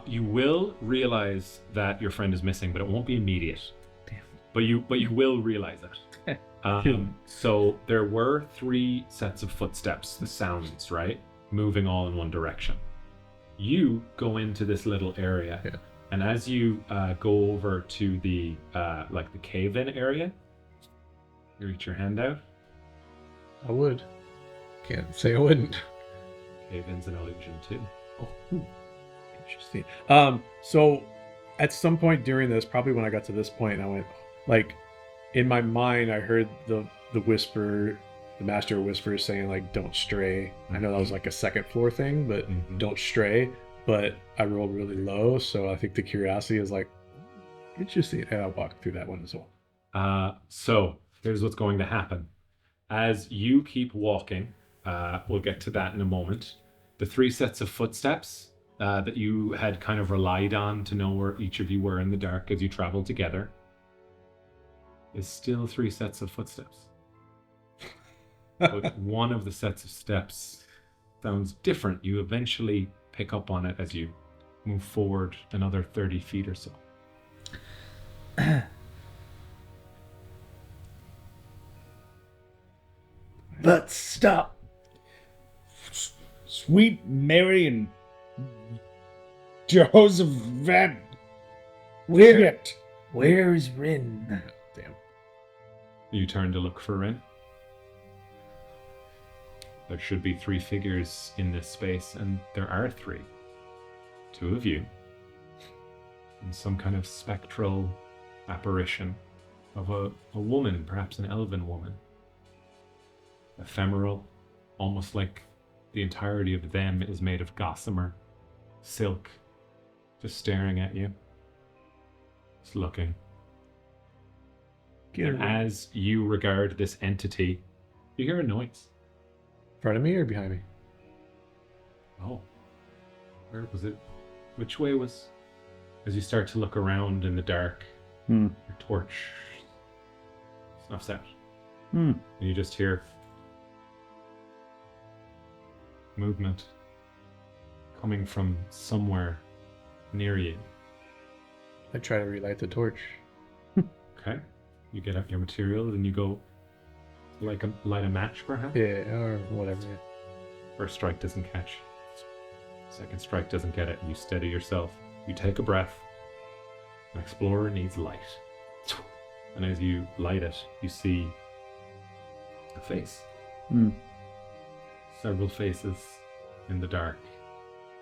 you will realize that your friend is missing, but it won't be immediate. Damn. But you will realize it. So there were 3 sets of footsteps, the sounds, right? Moving all in one direction. You go into this little area, and as you go over to the like the cave-in area, you reach your hand out. I would. Can't say I wouldn't. Cave-in's an illusion too. Oh, interesting. So at some point during this, probably when I got to this point, I went like, in my mind, I heard the whisper, the master of whispers saying like, "Don't stray." I know that was like a second floor thing, but don't stray. But I rolled really low, so I think the curiosity is like, interesting. And I walked through that one as well. So here's what's going to happen. As you keep walking, we'll get to that in a moment. The 3 sets of footsteps that you had kind of relied on to know where each of you were in the dark as you traveled together is still 3 sets of footsteps. But one of the sets of steps sounds different. You eventually pick up on it as you move forward another 30 feet or so. But stop. Sweet Mary and Jehoshaphat. Where is Rin? Damn. You turn to look for Rin. There should be 3 figures in this space, and there are 3. 2 of you. And some kind of spectral apparition of a woman, perhaps an elven woman. Ephemeral, almost like the entirety of them is made of gossamer, silk, just staring at you. Just looking. And as you regard this entity, you hear a noise. In front of me or behind me? Oh. Where was it? Which way was... As you start to look around in the dark, your torch snuffs out. And you just hear movement coming from somewhere near you. I try to relight the torch. Okay. You get out your materials and you go light a match, perhaps? Yeah, or whatever. Yeah. First strike doesn't catch. Second strike doesn't get it. You steady yourself. You take a breath. An explorer needs light. And as you light it, you see a face. Several faces in the dark.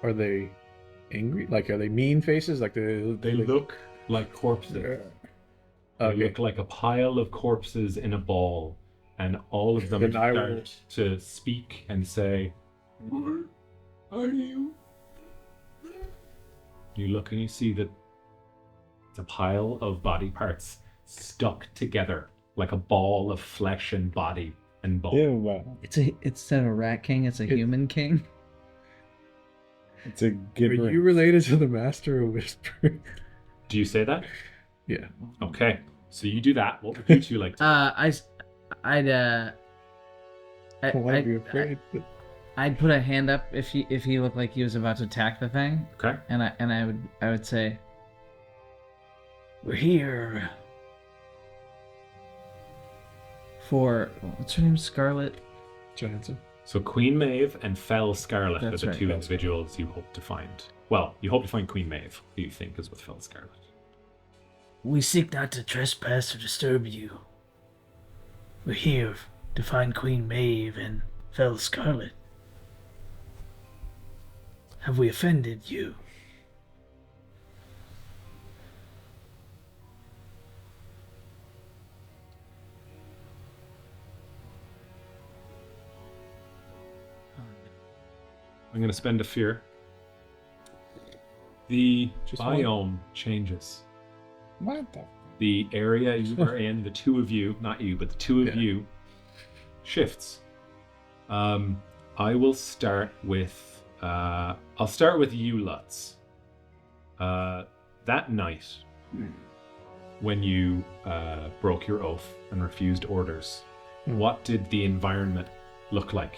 Are they angry? Like, are they mean faces? Like They look like corpses. They Okay. look like a pile of corpses in a ball, and all of them Then I start will- to speak and say, What are you? you look and you see that it's a pile of body parts stuck together like a ball of flesh and body and bone. Ew. It's instead of a rat king, it's a human king. It's a Are gibberish. you related to the Master of Whispering? Do you say that? Yeah. Okay, so you do that. What would you two like to Why be afraid? I'd put a hand up if he looked like he was about to attack the thing, Okay. and I would say, We're here. for what's her name, Scarlet. Johansson. So Queen Maeve and Fell Scarlet That's are the right, two Fell individuals you hope to find. Well, you hope to find Queen Maeve, who you think is with Fell Scarlet. We seek not to trespass or disturb you. We're here to find Queen Maeve and Fell Scarlet. Have we offended you? I'm going to spend a fear. The Just biome changes. What the? The area you are in, the two of you, not you, but the two of Yeah. you, shifts. I will start with, I'll start with you, Lutz. That night, when you broke your oath and refused orders, what did the environment look like?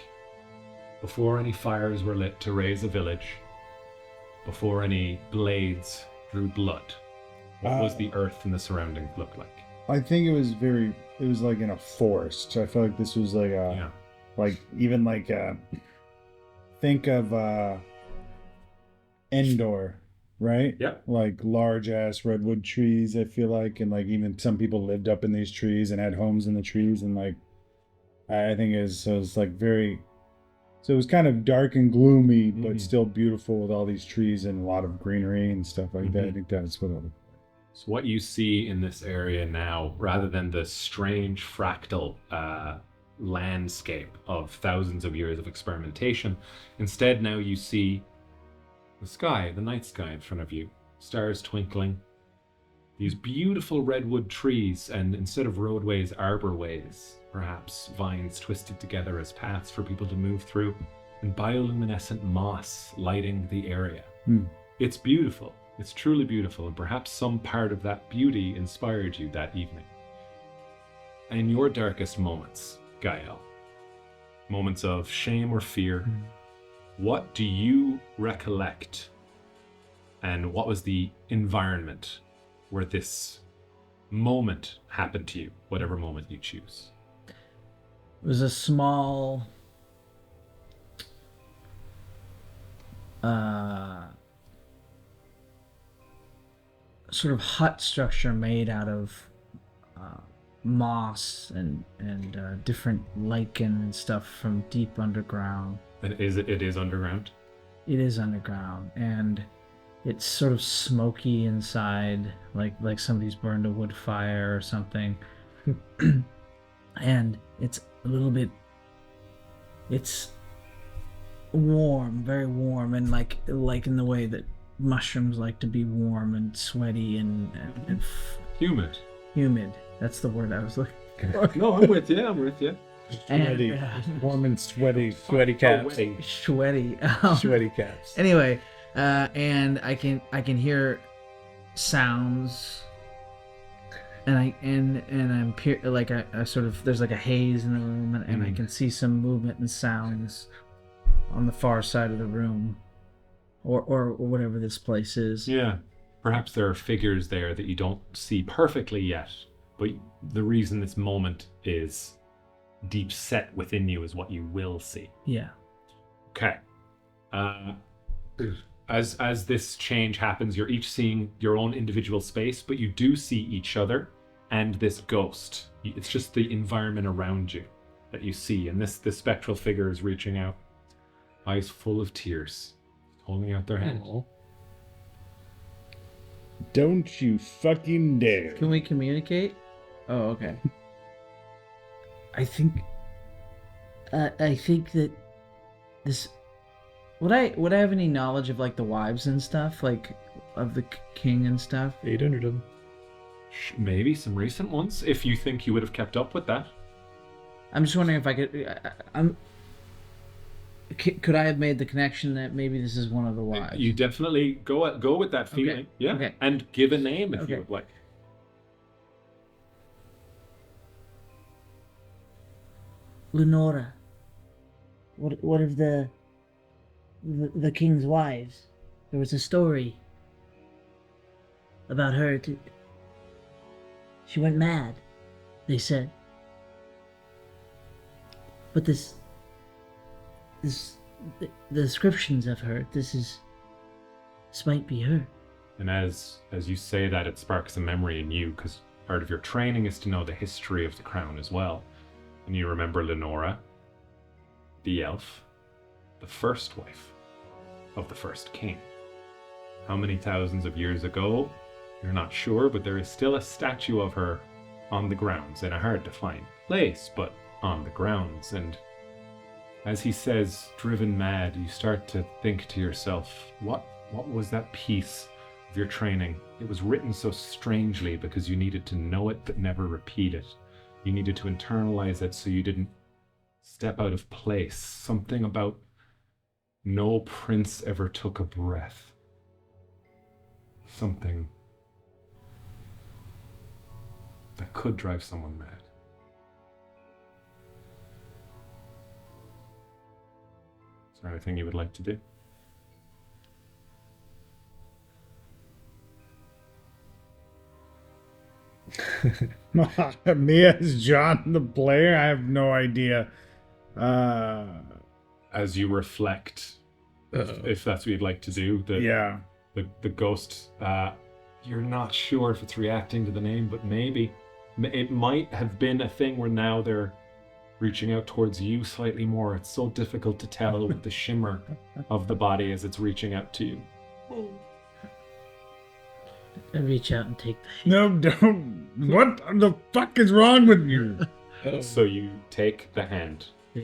Before any fires were lit to raise a village, before any blades drew blood, what was the earth and the surroundings look like? I think it was like in a forest. I feel like this was like a, Yeah. like even like think of Endor, right? Yeah. Like large ass redwood trees, I feel like, and like even some people lived up in these trees and had homes in the trees, and like I think it was like very, so it was kind of dark and gloomy, but Mhm. still beautiful with all these trees and a lot of greenery and stuff like that. I Mhm. think that's what it was. So what you see in this area now, rather than the strange fractal landscape of thousands of years of experimentation, instead now you see the sky, the night sky in front of you, stars twinkling, these beautiful redwood trees, and instead of roadways, arborways, perhaps vines twisted together as paths for people to move through, and bioluminescent moss lighting the area. It's beautiful. It's truly beautiful, and perhaps some part of that beauty inspired you that evening. In your darkest moments, Gael, moments of shame or fear, what do you recollect? And what was the environment where this moment happened to you, whatever moment you choose? It was a small sort of hut structure made out of moss and different lichen and stuff from deep underground. And it is underground? It is underground, and it's sort of smoky inside, like somebody's burned a wood fire or something. And it's a little bit, it's warm, very warm, and like in the way that mushrooms like to be warm and sweaty and Humid. humid. That's the word I was looking for. No, I'm with you. Sweaty, And, warm and sweaty. Sweaty caps. sweaty. Sweaty caps. Anyway, and I can hear sounds, and I'm like I sort of, there's like a haze in the room, and I can see some movement and sounds on the far side of the room, or whatever this place is. Yeah. Perhaps there are figures there that you don't see perfectly yet, but the reason this moment is deep set within you is what you will see. Yeah. Okay. As this change happens, you're each seeing your own individual space, but you do see each other and this ghost. It's just the environment around you that you see, and this spectral figure is reaching out. eyes full of tears, holding out their hand. Aw. Don't you fucking dare. Can we communicate? Oh, okay. I think that this. Would I have any knowledge of like the wives and stuff, like of the king and stuff? 800 of them. Maybe some recent ones, if you think you would have kept up with that. I'm just wondering if I could. Could I have made the connection that maybe this is one of the wives? You definitely go with that feeling. Okay. Yeah. Okay. And give a name if Okay. you would like. Lenora. What of the king's wives? There was a story about her. She went mad, they said. But the descriptions of her, this might be her. And as you say that, it sparks a memory in you, because part of your training is to know the history of the crown as well. And you remember Lenora, the elf, the first wife of the first king. How many thousands of years ago? You're not sure, but there is still a statue of her on the grounds in a hard-to-find place, but on the grounds. And as he says, driven mad, you start to think to yourself, what was that piece of your training? It was written so strangely because you needed to know it but never repeat it. You needed to internalize it so you didn't step out of place. Something about no prince ever took a breath. Something that could drive someone mad. Is there anything you would like to do? Me as John the player, I have no idea. As you reflect, if that's what you'd like to do, the ghost, you're not sure if it's reacting to the name, but maybe. It might have been a thing where now they're reaching out towards you slightly more. It's so difficult to tell with the shimmer of the body as it's reaching out to you. I reach out and take the No, don't. What the fuck is wrong with you? So you take the hand. Yeah.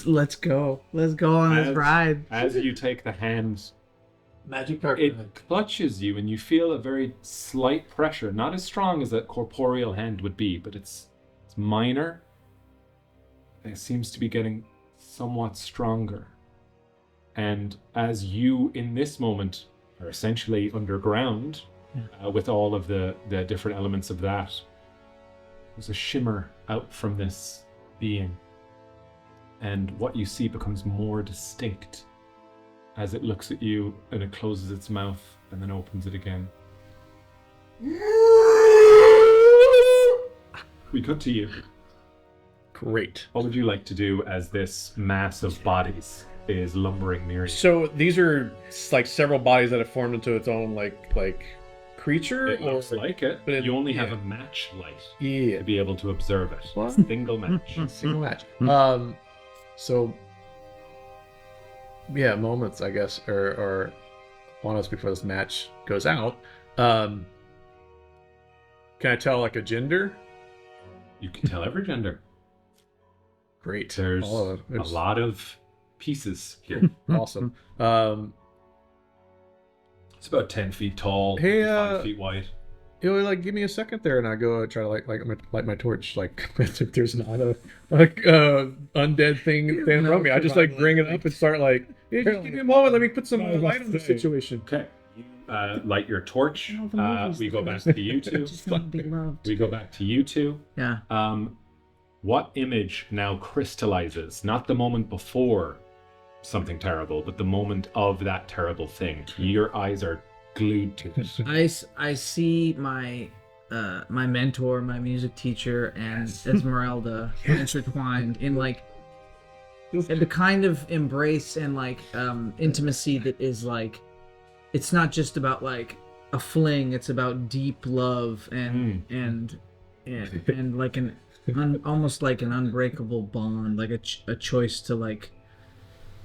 Let's go. Let's go on this ride. As you take the hand, Magic card. it clutches you and you feel a very slight pressure, not as strong as a corporeal hand would be, but it's minor. It seems to be getting somewhat stronger. And as you, in this moment, are essentially underground, with all of the different elements of that, there's a shimmer out from this being. And what you see becomes more distinct as it looks at you and it closes its mouth and then opens it again. We cut to you. Great. What would you like to do as this mass of bodies is lumbering near you? So these are like several bodies that have formed into its own like creature. It looks like it, but you only have a match light Yeah. to be able to observe it. What? Single match. Single match. So yeah, moments I guess are on us before this match goes out. Can I tell like a gender? You can tell every gender. Great. There's All of a it. lot of pieces here. Awesome. It's about 10 feet tall, Hey, 5 feet wide. It'll like give me a second there, and I go try to light my torch. Like if there's not a undead thing standing around me, I just like bring it up and start like, hey, just give me a moment. Let me put some light on the situation. Okay. You light your torch. All the movies We go that back to you two. just want to be loved. We go back to you two. Yeah. What image now crystallizes? Not the moment before something terrible, but the moment of that terrible thing. Your eyes are glued to it. I see my my mentor, my music teacher, and Esmeralda intertwined in like in the kind of embrace and like intimacy that is like, it's not just about like a fling, it's about deep love and like an almost like an unbreakable bond, like a choice to like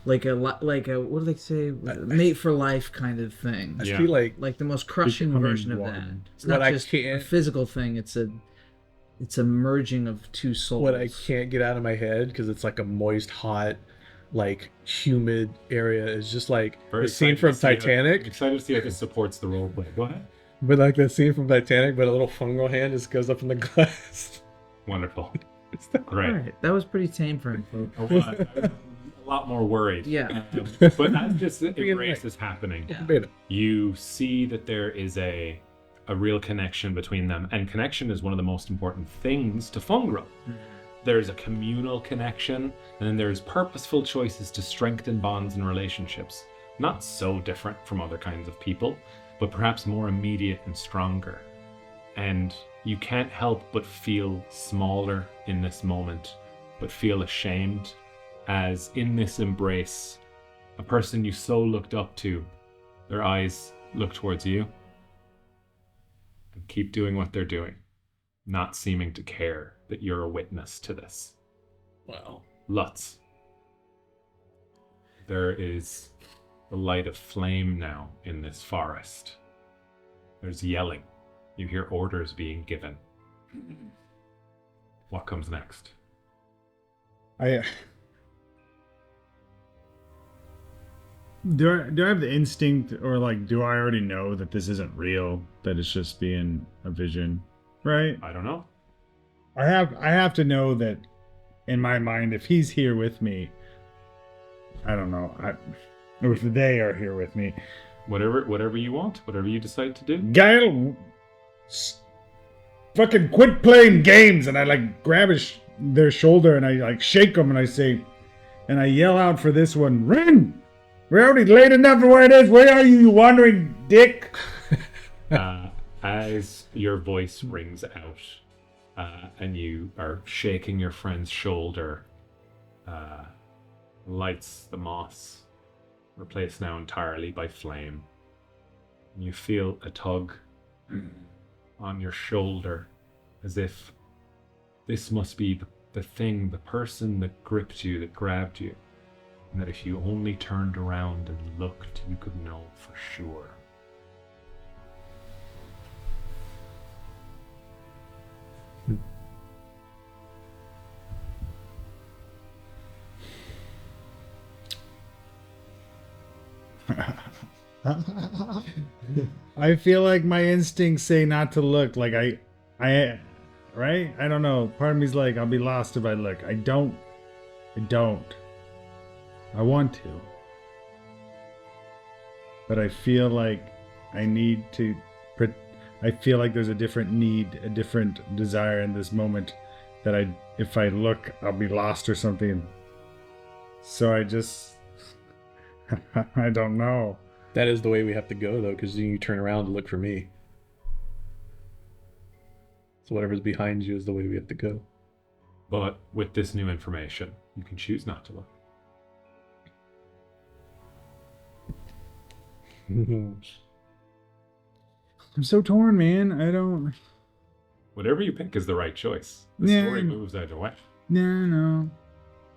like a what do they say, mate for life kind of thing. I Yeah. feel like Like the most crushing Becoming version of that. one. It's not What I just a can't- physical thing. It's a merging of two souls. what I can't get out of my head because it's like a moist, hot, like humid area is just like Very the scene excited from to see how- Titanic. excited to see how this supports the role play. Go ahead. But like that scene from Titanic, but a little fungal hand just goes up in the glass. Wonderful. All Great. right, that was pretty tame for him, folks. I was a lot more worried. Yeah. But as this embrace nice. is happening, Yeah. Beta. you see that there is a real connection between them, and connection is one of the most important things to fungrel. There's a communal connection, and then there's purposeful choices to strengthen bonds and relationships. Not so different from other kinds of people, but perhaps more immediate and stronger. And you can't help but feel smaller in this moment, but feel ashamed, as in this embrace, a person you so looked up to, their eyes look towards you and keep doing what they're doing, not seeming to care that you're a witness to this. Wow. Lutz. There is the light of flame now in this forest. There's yelling. You hear orders being given. What comes next? Do I have the instinct, or like, do I already know that this isn't real? That it's just being a vision, right? I don't know. I have to know that in my mind, if he's here with me, I don't know, or if they are here with me, Whatever you want, whatever you decide to do. Gail, fucking quit playing games, and I like grab their shoulder and I like shake them and I say, and I yell out for this one, Ren! We're already late enough for where it is. Where are you, you wandering dick? As your voice rings out, and you are shaking your friend's shoulder, lights the moss, replaced now entirely by flame. You feel a tug on your shoulder, as if this must be the thing, the person that gripped you, that grabbed you, and that if you only turned around and looked, you could know for sure. I feel like my instincts say not to look. Like I, right? I don't know. Part of me's like, I'll be lost if I look. I don't. I want to. But I feel like I need to. I feel like there's a different need, a different desire in this moment that if I look, I'll be lost or something. So I just, I don't know. That is the way we have to go, though, because you turn around to look for me. So whatever's behind you is the way we have to go. But with this new information, you can choose not to look. I'm so torn, man. I don't. Whatever you pick is the right choice. The Yeah. story moves either way. No.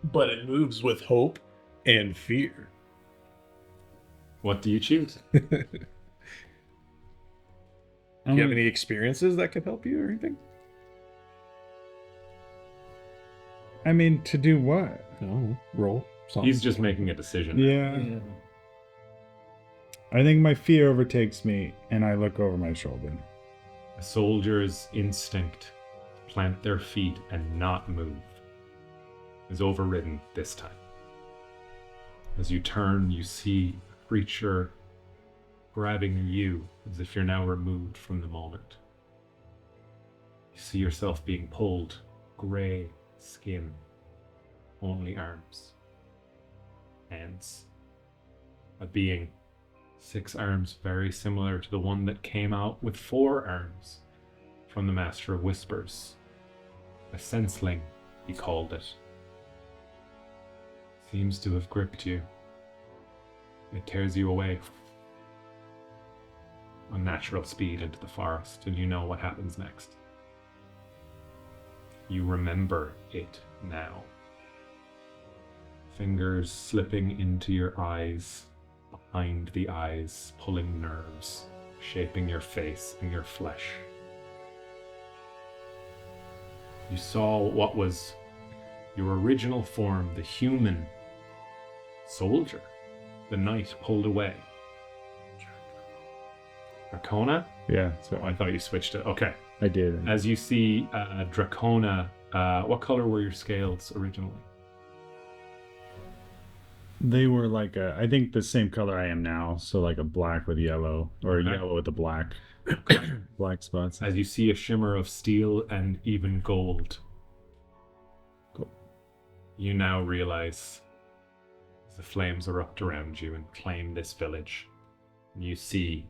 But it moves with hope and fear. What do you choose? Do you have any experiences that could help you or anything? I mean, to do what? No. Roll. Something. He's just making a decision. Yeah. I think my fear overtakes me, and I look over my shoulder. A soldier's instinct to plant their feet and not move is overridden this time. As you turn, you see a creature grabbing you as if you're now removed from the moment. You see yourself being pulled, grey skin, only arms, hands. A being, 6 arms, very similar to the one that came out with 4 arms from the Master of Whispers. A senseling, he called it. Seems to have gripped you. It tears you away on natural speed into the forest, and you know what happens next. You remember it now. Fingers slipping into your eyes, behind the eyes, pulling nerves, shaping your face and your flesh. You saw what was your original form, the human soldier. The knight pulled away. Dracona? Yeah, So I thought you switched it. Okay. I did. As you see Dracona, what color were your scales originally? They were like I think the same color I am now, so like a black with yellow, or Okay. yellow with the black, black spots. As you see a shimmer of steel and even gold. Cool. You now realize the flames erupt around you and claim this village. And you see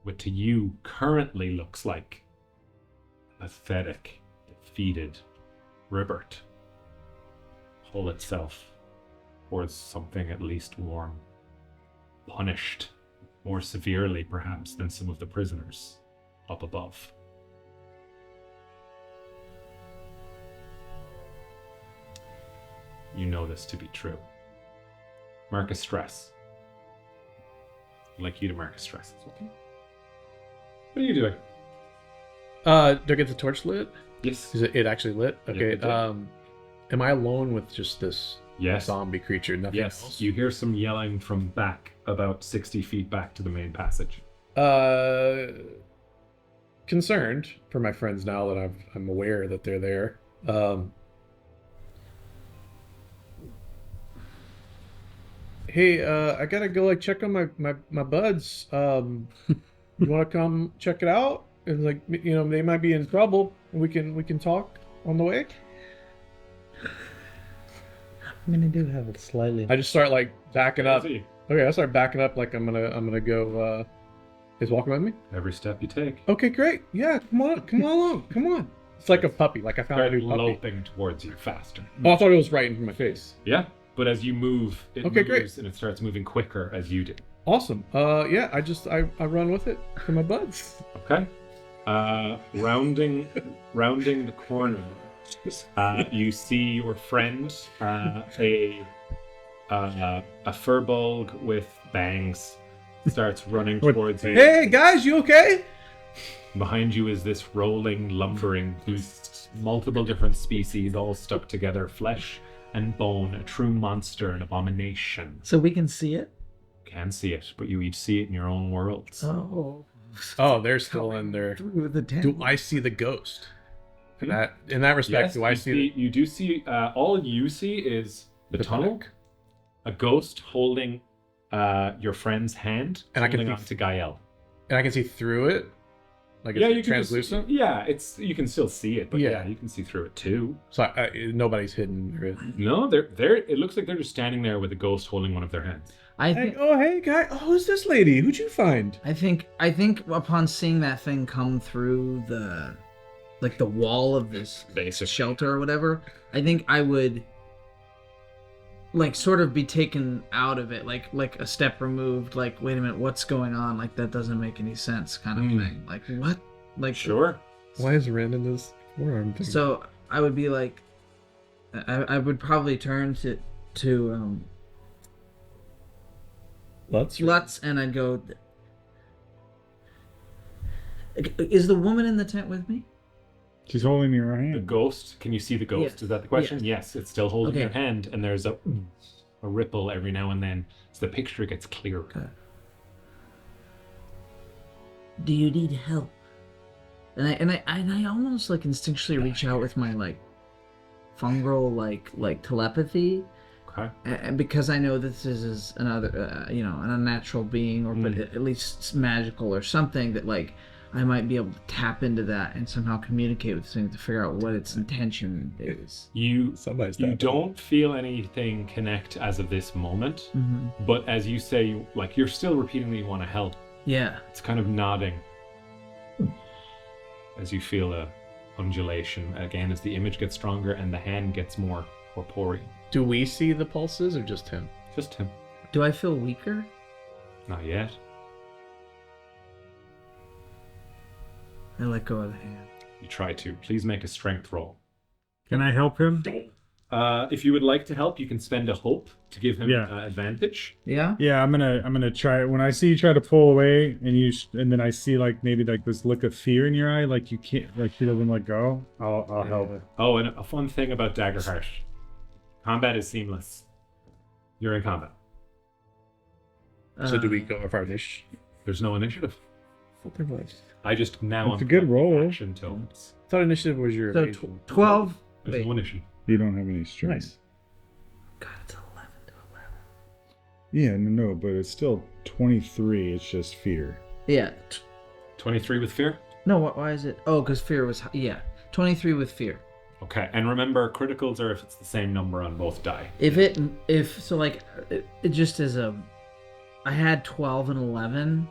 what to you currently looks like a pathetic, defeated Ribert pull itself towards something at least warm, punished more severely perhaps than some of the prisoners up above. You know this to be true. Mark a stress. I'd like you to mark a stress. Okay. What are you doing? Do I get the torch lit? Yes. Is it actually lit? Yeah, Okay. it did. Am I alone with just this Yes. zombie creature? Nothing Yes. else? You hear some yelling from back, about 60 feet back to the main passage. Concerned for my friends now that I'm aware that they're there. Hey, I gotta go check on my buds. You want to come check it out? And they might be in trouble. We can talk on the way. I mean, I do have it slightly. I just start backing up. See. Okay, I start backing up like I'm gonna go. Is walking with me? Every step you take. Okay, great. Yeah, come on, come on. It's like a puppy. Like I found a Start new puppy. loping towards you faster. Oh, I thought it was right in my face. Yeah, but as you move, it Okay, moves great. and it starts moving quicker as you do. Awesome. Yeah, I run with it to my buds. Okay. Rounding the corner, you see your friend, a furball with bangs, starts running towards you. Hey guys, you okay? Behind you is this rolling, lumbering beast, multiple different species all stuck together, flesh and bone, a true monster, an abomination. So we can see it? Can see it, but you each see it in your own worlds. Oh, they're still in there. Through the tent. Do I see the ghost? In that respect, Yes, do I you see? you do see, all you see is the tunnel, a ghost holding your friend's hand, And I can holding see- on to Gael. And I can see through it. Like Yeah, it's you can just- translucent. yeah, you can still see it, but Yeah. yeah, you can see through it too. So nobody's hidden. No, they're. It looks like they're just standing there with a ghost holding one of their hands. I think. Oh, hey guy. Oh, who's this lady? Who'd you find? I think upon seeing that thing come through the wall of this Basic. shelter or whatever, I think I would sort of be taken out of it, like a step removed, wait a minute, what's going on? That doesn't make any sense kind of thing. What? Sure. Why is Ren in this forearm thing? So I would be I would probably turn to Lutz and I'd go, is the woman in the tent with me? She's holding your The hand. ghost. Can you see the ghost? Yes. Is that the question? Yes, it's still holding Okay. your hand, and there's a ripple every now and then, so the picture gets clearer. Okay. Do you need help? And I almost instinctually reach out with my fungal like telepathy, Okay. because I know this is another an unnatural being, or but at least it's magical or something that I might be able to tap into that and somehow communicate with this thing to figure out what its intention is. You Somebody's you tapping. don't feel anything connect as of this moment, Mm-hmm. but as you say, you're still repeating that you want to help. Yeah. It's kind of nodding as you feel a undulation again as the image gets stronger and the hand gets more corporeal. Do we see the pulses or just him? Just him. Do I feel weaker? Not yet. I let go of the hand. You try to. Please make a strength roll. Can I help him? If you would like to help, you can spend a hope to give him advantage. Yeah. Yeah, I'm gonna try it. When I see you try to pull away, and then I see like maybe like this look of fear in your eye, like you can't, like she doesn't let go. I'll help. Oh, and a fun thing about Daggerheart: combat is seamless. You're in combat. So do we go with our initiative? There's no initiative. I thought there was. I just now. It's a good roll. Action tokens. I thought initiative was your. So evasion. 12. There's Wait. no initiative. You don't have any strength. Nice. God, it's 11 to 11. Yeah, no, but it's still 23. It's just fear. Yeah. 23 with fear. No, why is it? Oh, because fear was. Yeah. 23 with fear. Okay, and remember, criticals are if it's the same number on both die. If so, like, it just is a. I had 12 and 11.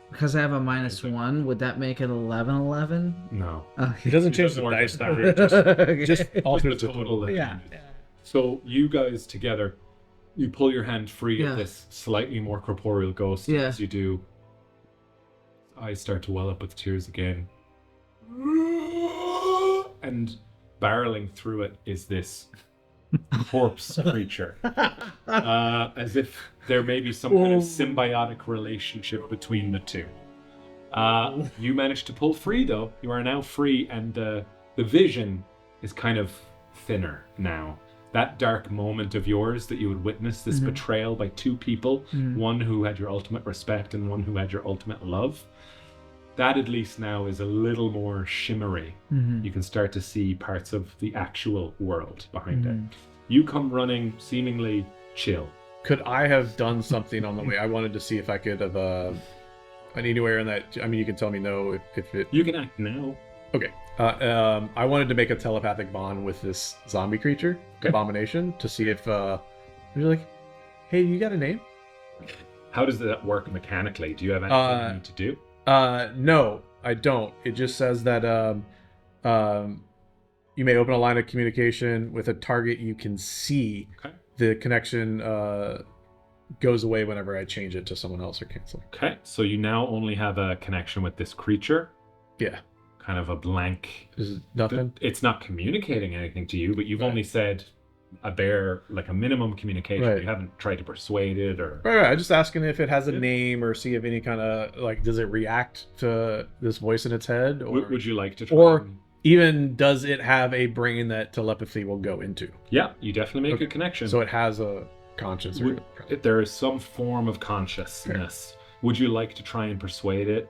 Because I have a -1, would that make it 11-11? No. It doesn't change the work dice like number. that. Just alter the the total. that Yeah. changes. So you guys together, you pull your hand free Yeah. of this slightly more corporeal ghost. Yeah. As you do, eyes start to well up with tears again. And barreling through it is this corpse creature. As if there may be some kind of symbiotic relationship between the two. You managed to pull free, though. You are now free, and the vision is kind of thinner now. That dark moment of yours that you would witness this betrayal by two people, one who had your ultimate respect and one who had your ultimate love, that at least now is a little more shimmery. You can start to see parts of the actual world behind it. You come running seemingly chill. Could I have done something on the way? I wanted to see if I could have anywhere in that. I mean, you can tell me no if it. You can act now. Okay. I wanted to make a telepathic bond with this zombie creature, Abomination, to see if you're like, hey, you got a name? How does that work mechanically? Do you have anything you need to do? No, I don't. It just says that you may open a line of communication with a target you can see. Okay. The connection goes away whenever I change it to someone else or cancel. Okay, so you now only have a connection with this creature. Yeah. Kind of a blank. Is it nothing? It's not communicating anything to you, but you've only said a bare, like a minimum communication. Right. You haven't tried to persuade it or. Right. I'm just asking if it has a name or see if any kind of like, does it react to this voice in its head? Or Would you like to try? Or even does it have a brain that telepathy will go into? Yeah, you definitely make a connection. So it has a conscience. There is some form of consciousness. Okay. Would you like to try and persuade it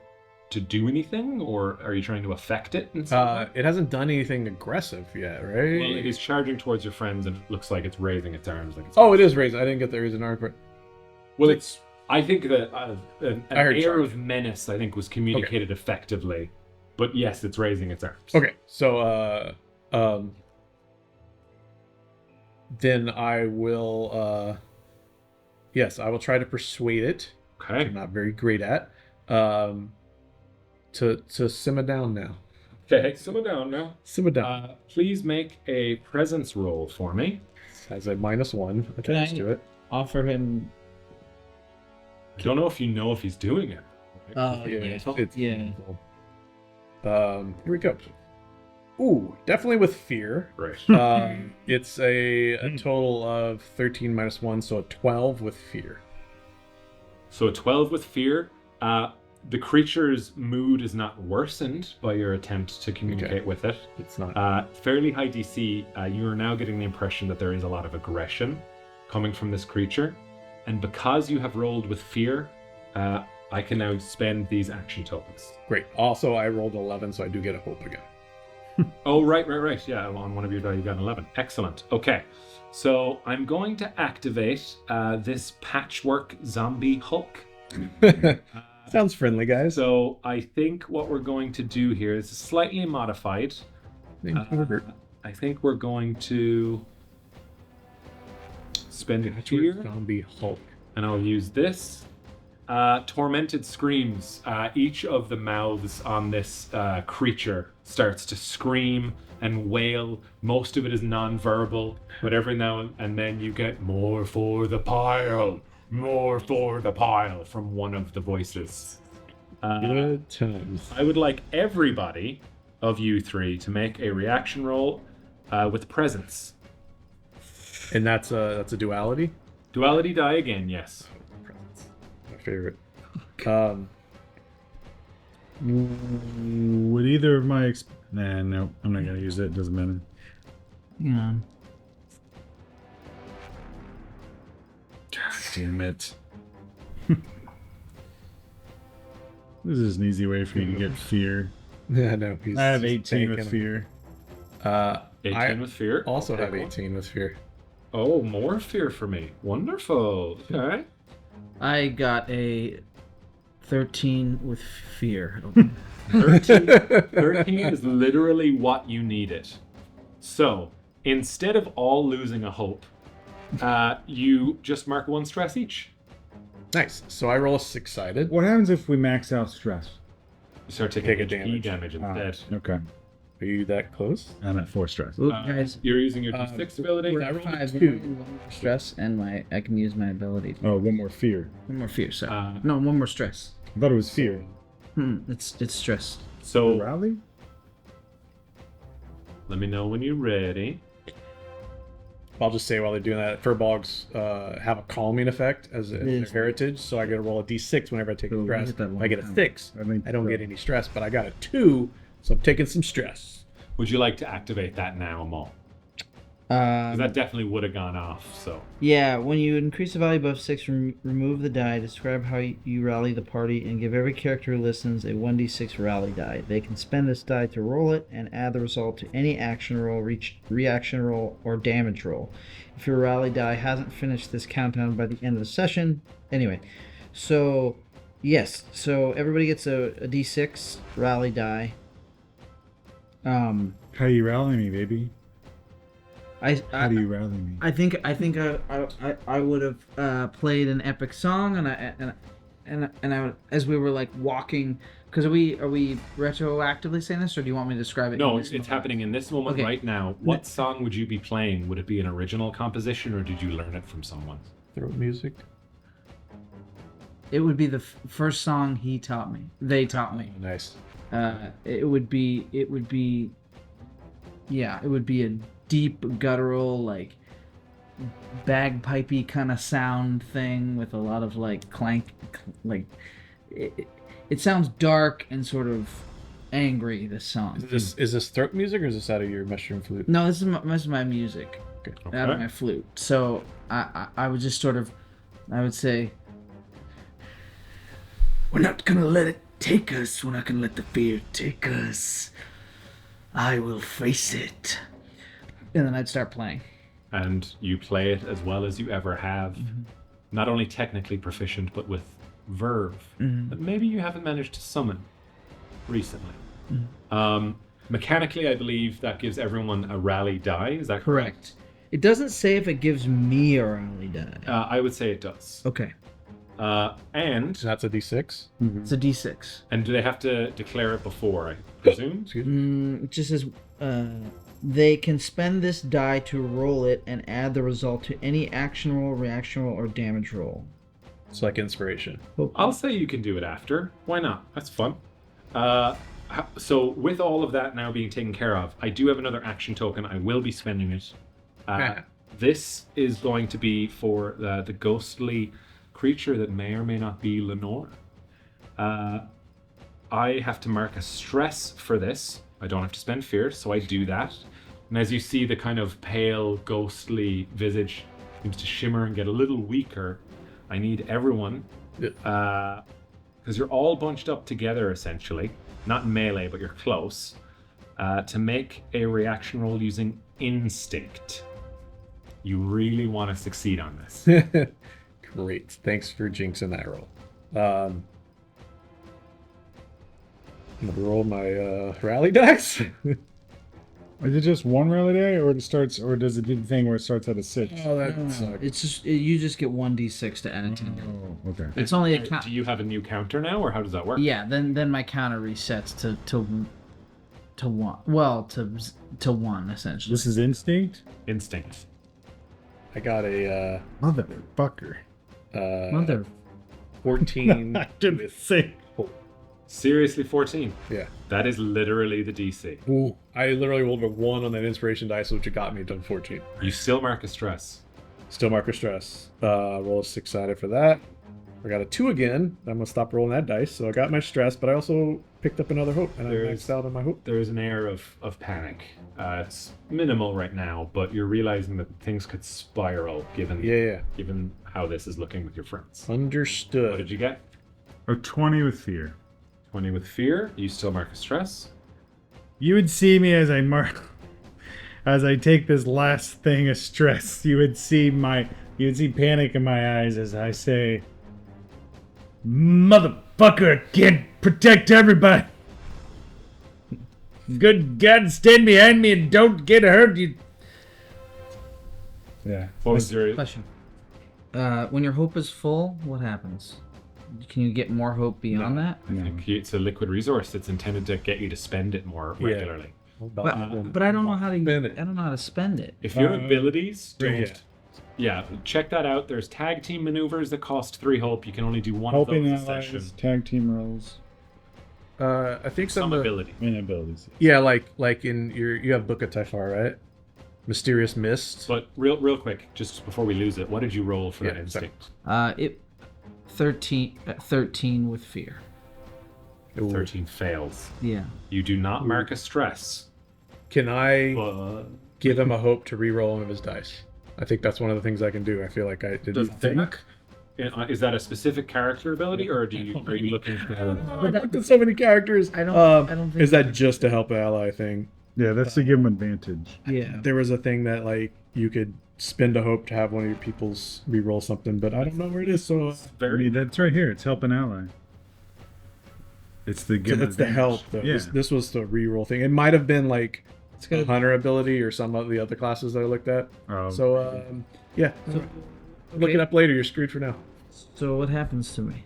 to do anything, or are you trying to affect it in some way? It hasn't done anything aggressive yet, right? Well, it is charging towards your friends, and it looks like it's raising its arms. Like it's it is raising. I didn't get the raising arm, but well, it's. I think that an air charge. of menace, I think, was communicated effectively. But yes, it's raising its arms. Okay, so then I will. Yes, I will try to persuade it. Okay. Which I'm not very great at. To simmer down now. Okay, simmer down now. Simmer down. Please make a presence roll for me. Has a -1 attached to it. Offer him. I don't know if he's doing it. Yeah. Here we go. Ooh, definitely with fear. Right. It's a total of 13 -1, so a 12 with fear. So a 12 with fear. The creature's mood is not worsened by your attempt to communicate with it. It's not. Fairly high DC. You are now getting the impression that there is a lot of aggression coming from this creature. And because you have rolled with fear, I can now spend these action tokens. Great. Also, I rolled 11, so I do get a hope again. Oh, right. Yeah, on one of your die you got an 11. Excellent. Okay. So I'm going to activate this patchwork zombie Hulk. Sounds friendly, guys. So I think what we're going to do here is slightly modified. I think we're going to spend it here. Zombie Hulk. And I'll use this. Tormented screams. Each of the mouths on this creature starts to scream and wail. Most of it is non-verbal, but every now and then you get more for the pile. More for the pile from one of the voices. Good times. I would like everybody of you three to make a reaction roll with presence. And that's a duality. Duality die again, yes. My favorite. Would either of my... no, I'm not going to use it. It doesn't matter. Yeah. God damn it. This is an easy way for you to get fear. Yeah, no. I have 18 with fear. 18 with fear. Also Okay, have cool. 18 with fear. Oh, more fear for me. Wonderful. Okay. I got a 13 with fear. 13 is literally what you needed. So, instead of all losing a hope, you just mark 1 stress each. Nice. So I roll a 6-sided. What happens if we max out stress? You start taking Take a HP damage. damage instead. Okay. Are you that close? I'm at 4 stress. Look, guys, You're using your D6 ability. I rolled a 5 2. one more stress, and I can use my ability. Oh, one more fear. One more fear, sorry. Uh, No, one more stress. I thought it was fear. It's stress. So, Rally? let me know when you're ready. I'll just say while they're doing that, furbolgs have a calming effect as their Yes. heritage, so I get to roll a d6 whenever I take Oh, a we stress. hit that one I get a time. 6. I don't get any stress, but I got a 2, so I'm taking some stress. Would you like to activate that now, Maul? 'Cause that Um, definitely would have gone off, so. yeah, when you increase the value above 6, remove the die, describe how you rally the party, and give every character who listens a 1d6 rally die. They can spend this die to roll it and add the result to any action roll, reaction roll, or damage roll. If your rally die hasn't finished this countdown by the end of the session. Anyway, so, yes, so everybody gets a d6 rally die. How you rally me, baby? How do you rally me? I think I would have played an epic song and I would, as we were like walking, because are we retroactively saying this, or do you want me to describe it? No, in it's this moment? happening in this moment Okay. right now. What song would you be playing? Would it be an original composition, or did you learn it from someone? Throat music. It would be the first song he taught me. They taught me. Nice. It would be a deep guttural, like bagpipey kind of sound thing with a lot of like clank, like it sounds dark and sort of angry. This song. Is this throat music or is this out of your mushroom flute? No, this is my music Okay. out of my flute. So I would just sort of, I would say, We're not gonna let it take us. We're not gonna let the fear take us. I will face it. and then I'd start playing. And you play it as well as you ever have. Not only technically proficient, but with verve that maybe you haven't managed to summon recently. Mechanically, I believe that gives everyone a rally die. Is that correct? Correct. It doesn't say if it gives me a rally die. I would say it does. Okay. And So that's a d6. It's a d6. do they have to declare it before, I presume? It just says they can spend this die to roll it and add the result to any action roll, reaction roll, or damage roll. It's like inspiration. I'll say you can do it after. Why not? That's fun. So with all of that now being taken care of, I do have another action token. I will be spending it. This is going to be for the ghostly creature that may or may not be Lenore. I have to mark a stress for this. I don't have to spend fear, so I do that. And as you see, the kind of pale, ghostly visage seems to shimmer and get a little weaker. I need everyone, because you're all bunched up together, essentially. Not melee, but you're close. To make a reaction roll using instinct. You really want to succeed on this. Great. Thanks for jinxing that roll. I'm gonna roll my rally dice. Is it just one rally day, or does it do the thing where it starts at a 6? Oh, that No. sucks. It's just you just get 1d6 to add to it. Oh, okay. It's only a count. Do you have a new counter now, or how does that work? Yeah, then my counter resets to one. Well, to one essentially. This is instinct? Instinct. I got a Motherfucker. Mother. 14 I didn't with say. hope. Seriously, 14. Yeah. That is literally the DC. Ooh, I literally rolled a 1 on that inspiration dice, which got me to 14. You still mark a stress. Still marker stress. Roll a 6-sided for that. I got a 2 again. I'm going to stop rolling that dice. So I got my stress, but I also picked up another hope, and I maxed out on my hope. There is an air of panic. It's minimal right now, but you're realizing that things could spiral given how this is looking with your friends. Understood. What did you get? Or 20 with fear. 20 with fear. You still mark a stress. You would see me as I take this last thing of stress. You would see panic in my eyes as I say, "Motherfucker, I can't protect everybody. Good God, stand behind me and don't get hurt." Yeah. What was your Question. When your hope is full, what happens? Can you get more hope beyond that? I think it's a liquid resource that's intended to get you to spend it more regularly. But I don't know how to spend it. I don't know how to spend it. If your abilities don't... Yeah. Check that out. There's tag team maneuvers that cost 3 hope. You can only do one Helping of those a allies, session. tag team rolls, I think Some ability. and abilities. Yeah, like in you have Book of Typhar, right? Mysterious Mist. But real quick, just before we lose it, what did you roll for that instinct? 13 with fear. 13 fails. Yeah. You do not mark a stress. Can I But give him a hope to re-roll one of his dice? I think that's one of the things I can do. I feel like I did. does think? Is that a specific character ability, or are you looking for... I looked at so many characters. I don't think Is that just a help ally thing? Yeah, that's to give them advantage. Yeah. There was a thing that like you could spend a hope to have one of your people's re-roll something, but I don't know where it is. So That's right here. It's help an ally. It's the give. it's the help though. Yeah. This was the re-roll thing. It might have been like a hunter ability or some of the other classes that I looked at. Yeah. Look it up later. You're screwed for now. So what happens to me?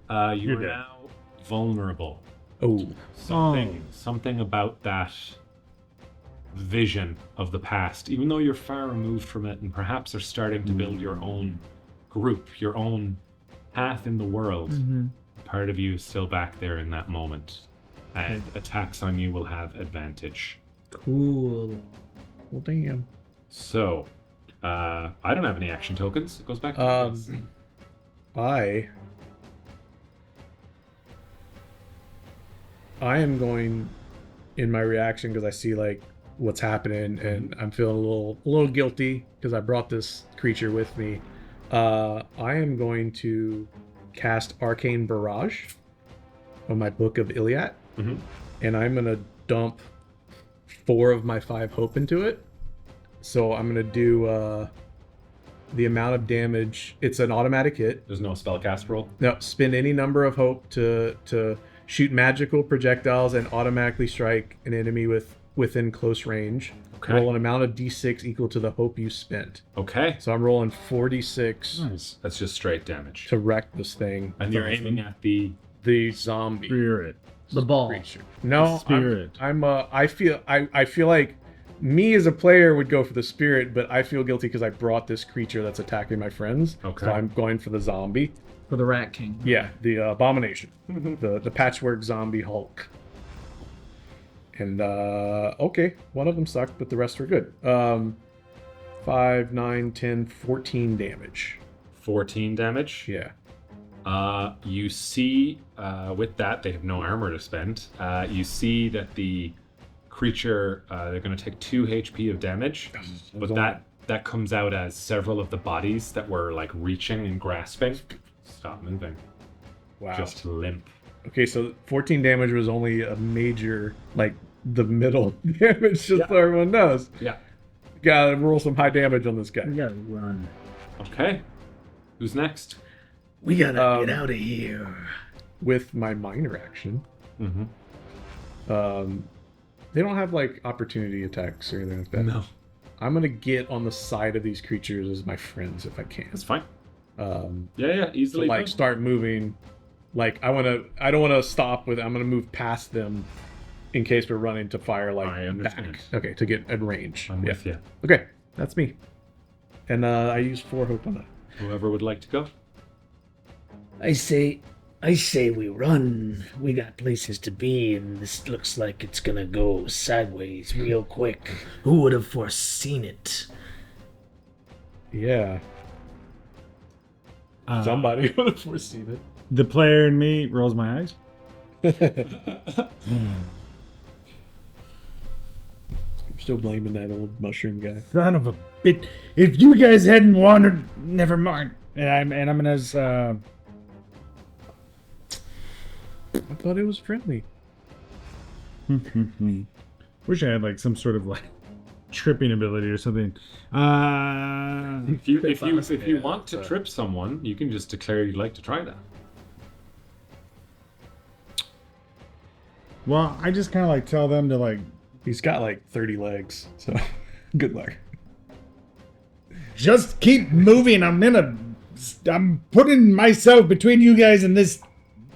You're dead. now vulnerable. Oh. Something about that vision of the past, even though you're far removed from it and perhaps are starting to build your own group, your own path in the world, part of you is still back there in that moment, and attacks on you will have advantage. Cool. Well, damn. So I don't have any action tokens. It goes back to this. I am going in my reaction because I see like what's happening and I'm feeling a little guilty because I brought this creature with me. I am going to cast Arcane Barrage on my Book of Iliad, and I'm gonna dump 4 of my 5 hope into it. So I'm gonna do the amount of damage. It's an automatic hit. There's no spellcast roll. No, spend any number of hope to shoot magical projectiles and automatically strike an enemy within close range. Okay. Roll an amount of d6 equal to the hope you spent. Okay. So I'm rolling 46 Nice. That's just straight damage. to wreck this thing. And you're aiming at the... The zombie Spirit. The ball. creature. No, Spirit. I feel like me as a player would go for the spirit, but I feel guilty because I brought this creature that's attacking my friends. Okay. So I'm going for the zombie. For the Rat King. Yeah, the abomination, the patchwork zombie Hulk. And okay, one of them sucked, but the rest were good. 5, 9, 10, 14 damage. 14 damage. Yeah. You see, with that, they have no armor to spend. You see that the creature, they're going to take 2 HP of damage, but that comes out as several of the bodies that were like reaching and grasping stop moving. Wow. Just limp. Okay, so 14 damage was only a major, like the middle damage, just so everyone knows. Yeah. Gotta roll some high damage on this guy. We gotta run. Okay. Who's next? We gotta get out of here. With my minor action, they don't have like opportunity attacks or anything like that. No. I'm gonna get on the side of these creatures as my friends if I can. That's fine. So Easily. like done. start moving. Like I don't wanna stop with. I'm gonna move past them in case we're running to fire like I understand. back. Okay, to get at range. I'm with you. Okay, that's me. And I use 4 hope on that. Whoever would like to go. I say I say we run. We got places to be, and this looks like it's gonna go sideways real quick. Who would have foreseen it? Yeah. Somebody would have foreseen it. The player in me rolls my eyes. I'm still blaming that old mushroom guy. Son of a bit. If you guys hadn't wandered, never mind. And I'm gonna. I thought it was friendly. Wish I had like some sort of like tripping ability or something. If you want to trip someone, you can just declare you'd like to try that. Well, I just kind of like tell them to like. He's got like 30 legs, so good luck. Just keep moving. I'm putting myself between you guys and this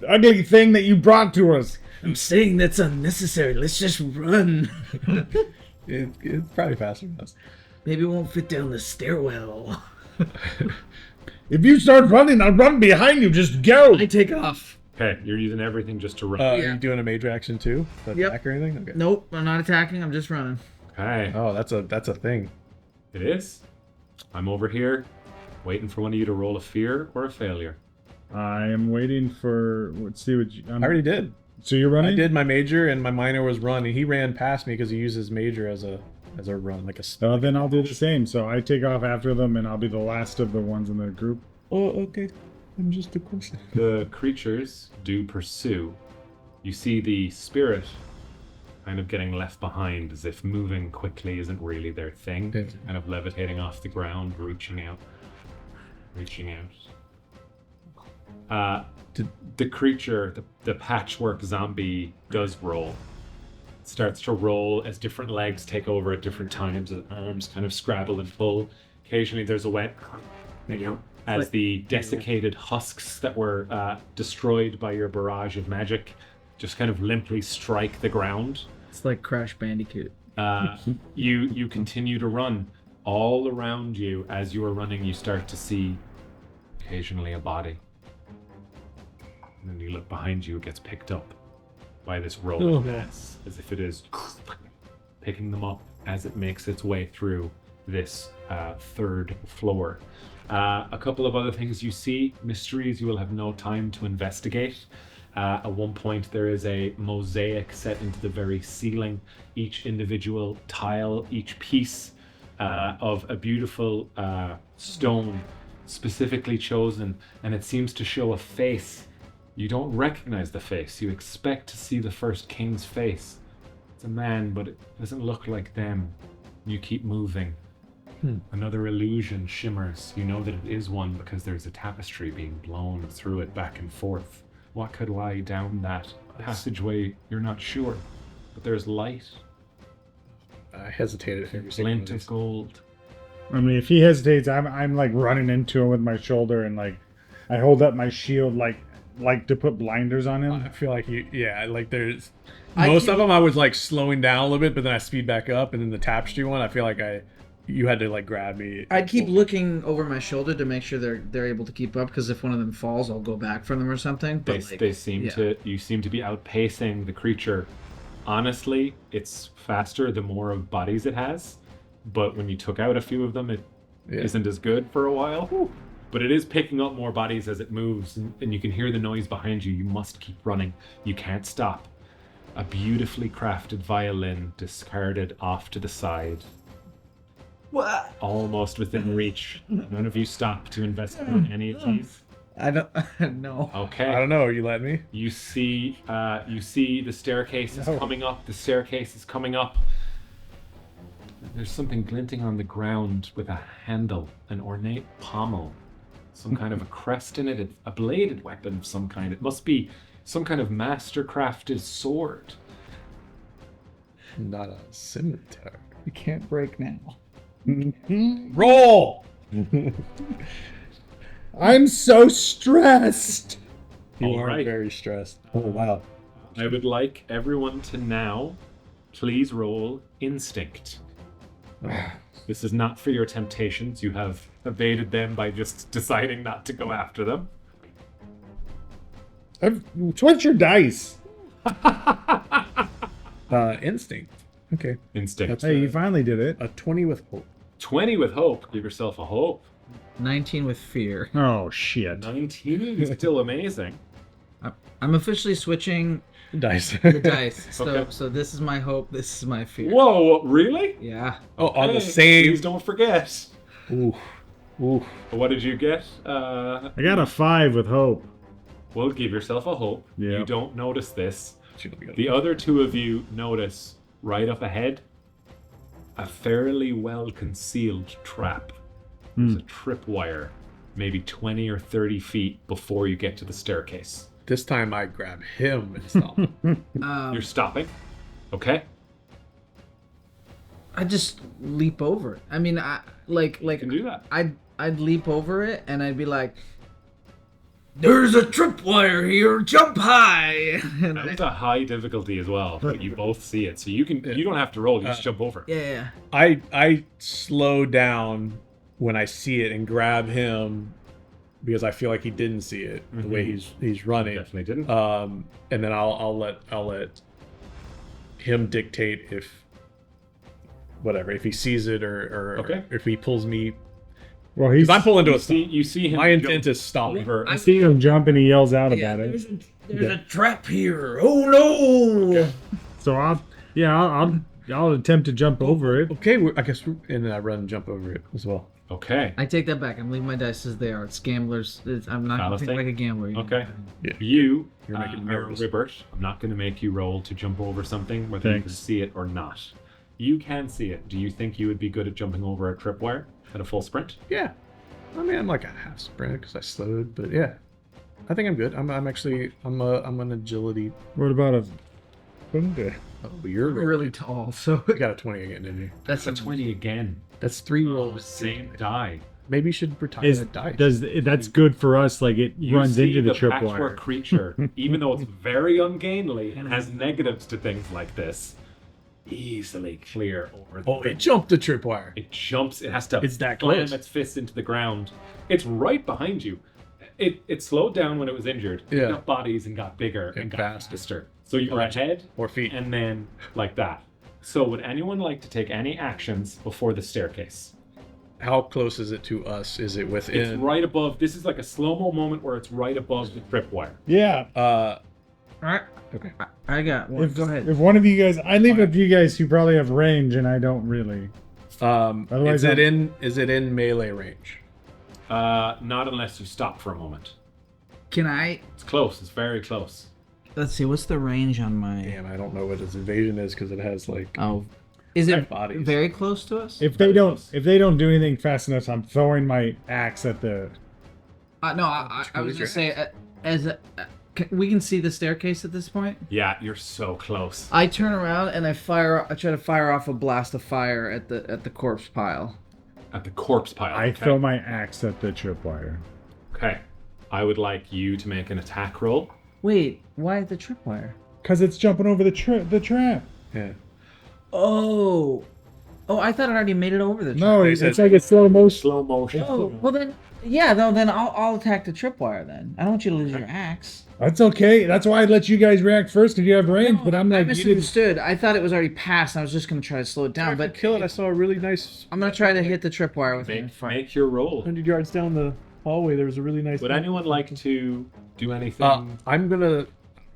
ugly thing that you brought to us. I'm saying that's unnecessary. Let's just run. It's probably faster than us. Maybe it won't fit down the stairwell. If you start running, I'll run behind you. Just go. I take off. Okay, you're using everything just to run. Are you doing a major action too? Attack or anything? Okay. Nope, I'm not attacking. I'm just running. Okay, Oh, that's a thing. it is. I'm over here, waiting for one of you to roll a fear or a failure. I am waiting for. Let's see what you. I already did. So you're running? I did my major and my minor was run, and he ran past me because he uses major as a run, like a. Then I'll do the same. So I take off after them, and I'll be the last of the ones in the group. Oh, okay. I'm just a person. The creatures do pursue. You see the spirit kind of getting left behind, as if moving quickly isn't really their thing. Yeah. Kind of levitating off the ground, reaching out. The creature, the patchwork zombie, does roll. It starts to roll as different legs take over at different times, as arms kind of scrabble and pull. Occasionally there's a wet as the desiccated husks that were destroyed by your barrage of magic just kind of limply strike the ground. It's like Crash Bandicoot. You continue to run. All around you, as you are running, you start to see occasionally a body. And then you look behind you, it gets picked up by this rolling mass, as if it is picking them up as it makes its way through this third floor. A couple of other things you see, mysteries you will have no time to investigate. At one point there is a mosaic set into the very ceiling. Each individual tile, each piece of a beautiful stone specifically chosen, and it seems to show a face. You don't recognize the face. You expect to see the first king's face. It's a man, but it doesn't look like them. You keep moving. Another illusion shimmers. You know that it is one because there's a tapestry being blown through it back and forth. What could lie down that passageway? You're not sure. But there's light. I hesitated every single Glint of gold. I mean, if he hesitates, I'm like running into him with my shoulder, and like I hold up my shield like to put blinders on him. I feel like there's most of them I was like slowing down a little bit, but then I speed back up, and then the tapestry one, I feel like you had to like grab me. I'd keep looking over my shoulder to make sure they're able to keep up, because if one of them falls, I'll go back for them or something. But You seem to be outpacing the creature. Honestly, it's faster the more of bodies it has, but when you took out a few of them, it isn't as good for a while. But it is picking up more bodies as it moves, and you can hear the noise behind you. You must keep running. You can't stop. A beautifully crafted violin discarded off to the side. What? Almost within reach. None of you stop to investigate any of these. I don't know. Okay. I don't know. You let me. You see the staircase is coming up. The staircase is coming up. There's something glinting on the ground with a handle, an ornate pommel, some kind of a crest in it, a bladed weapon of some kind. It must be some kind of master-crafted sword. Not a scimitar. You can't break now. Roll! I'm so stressed. You All are right. very stressed. Oh, wow. I would like everyone to now please roll instinct. This is not for your temptations. You have evaded them by just deciding not to go after them. What's your dice? Instinct. Okay. Instinct. Hey, you finally did it. A 20 with hope. 20 with hope. Give yourself a hope. 19 with fear. Oh shit. 19 is still amazing. I'm officially switching Dice. the dice. Okay. So this is my hope. This is my fear. Whoa, really? Yeah. Oh, on the Hey, same. Please don't forget. Ooh. Ooh. What did you get? I got a 5 with hope. Well, give yourself a hope. Yeah. You don't notice this. The other two of you notice right up ahead a fairly well concealed trap. There's a tripwire, maybe 20 or 30 feet before you get to the staircase. This time I grab him and stop him. You're stopping. Okay. I just leap over it. I mean, I like You can do that. I'd leap over it and I'd be like, "There's a tripwire here. Jump high!" And That was a high difficulty as well, but you both see it, so you don't have to roll. You just jump over. yeah. I slow down when I see it and grab him because I feel like he didn't see it the way he's running. Definitely didn't. And then I'll let him dictate if he sees it or Okay. if he pulls me. Well, Because I'm pulling to a You see him. My jump intent is stop. over. I see him jump and he yells out about it. There's a trap here. Oh no! So I'll attempt to jump over it. Okay, I guess, and then I run and jump over it as well. Okay. I take that back. I'm leaving my dice as they are. It's gamblers. I'm not gonna think Ballasting? like a gambler. you know. Okay. Yeah. You You're making me are nervous. Ribbert. I'm not going to make you roll to jump over something, whether you can Thanks. see it or not. You can see it. Do you think you would be good at jumping over a tripwire at a full sprint? Yeah, I mean I'm like a half sprint because I slowed, but yeah, I think I'm good. I'm an agility. What about a? Okay. Oh, but you're Really tall, so You got a 20 again, didn't you? That's a 20 again. That's 3 rolls. Same die. Maybe you should retire Is that dice. that's good for us? Like it You runs see into the patchwork tripwire. creature, even though it's very ungainly and has negatives to things like this, easily clear over the Oh, it jumped the tripwire. It jumps. It has to It's that slam close. its fist into the ground. It's right behind you. It slowed down when it was injured. It Yeah. got bodies and got bigger and got faster. faster. So you're ahead Or feet. and then like that. So would anyone like to take any actions before the staircase? How close is it to us? Is it It's within? right above. This is like a slow-mo moment where it's right above the tripwire. Yeah. all right. Okay. I got one. Go ahead. If one of you guys, I leave it to you guys who probably have range, and I don't really. Is Otherwise, it in melee range? Not unless you stop for a moment. Can I? It's close. It's very close. Let's see. What's the range on my? Damn, I don't know what his evasion is because it has like Oh, is it bodies. very close to us? If they don't do anything fast enough, I'm throwing my axe at the. No, I was Where's your gonna say we can see the staircase at this point. Yeah, you're so close. I turn around and I try to fire off a blast of fire at the corpse pile. At the corpse pile. I okay. throw my axe at the tripwire. Okay. I would like you to make an attack roll. Wait, why the tripwire? Cause it's jumping over the trap. Yeah. Oh, I thought it already made it over the trip. No, He it's says- like a slow motion. Slow motion. Oh, well then, yeah, no, then I'll attack the tripwire then. I don't want you to lose your axe. That's okay. That's why I let you guys react first because you have range. But I'm I like, you didn't. misunderstood. I thought it was already passed. And I was just gonna try to slow it down, but kill it. I saw a really nice. I'm gonna try to hit the tripwire with my Make, fire. make your roll. 100 yards down the hallway, there was a really nice. Would anyone like to do anything? I'm gonna.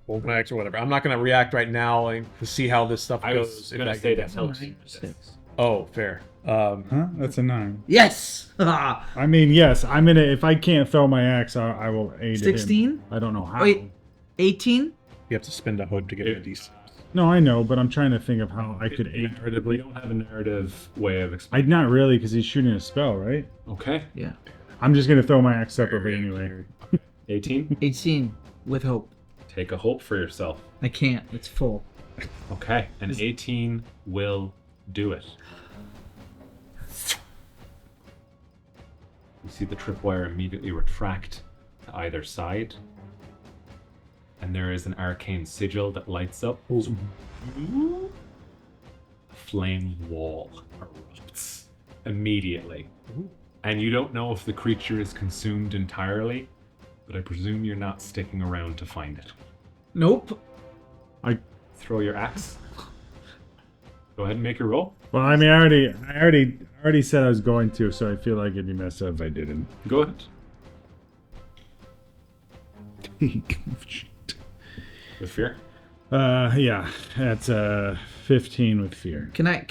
Well, max or whatever. I'm not gonna react right now and to see how this stuff I goes. was if going to that say gets- that helps you. with this. Oh, fair. Huh? That's a 9. Yes. I mean, yes. I'm gonna. If I can't throw my axe, I will aid him. 16? I don't know how. Wait, 18. You have to spend a hope to get a decent. No, I know, but I'm trying to think of how I could aid. We don't have a narrative way of explaining. I not really because he's shooting a spell, right? Okay. Yeah. I'm just gonna throw my axe separately anyway. 18. 18 with hope. Take a hope for yourself. I can't. It's full. Okay. An 18 will do it. You see the tripwire immediately retract to either side. And there is an arcane sigil that lights up. A flame wall erupts immediately. And you don't know if the creature is consumed entirely but I presume you're not sticking around to find it. Nope. Throw your axe. Go ahead and make your roll. Well, I mean, I already said I was going to, so I feel like it'd be messed up if I didn't. Go ahead. With fear? Yeah, that's 15 with fear. Can I,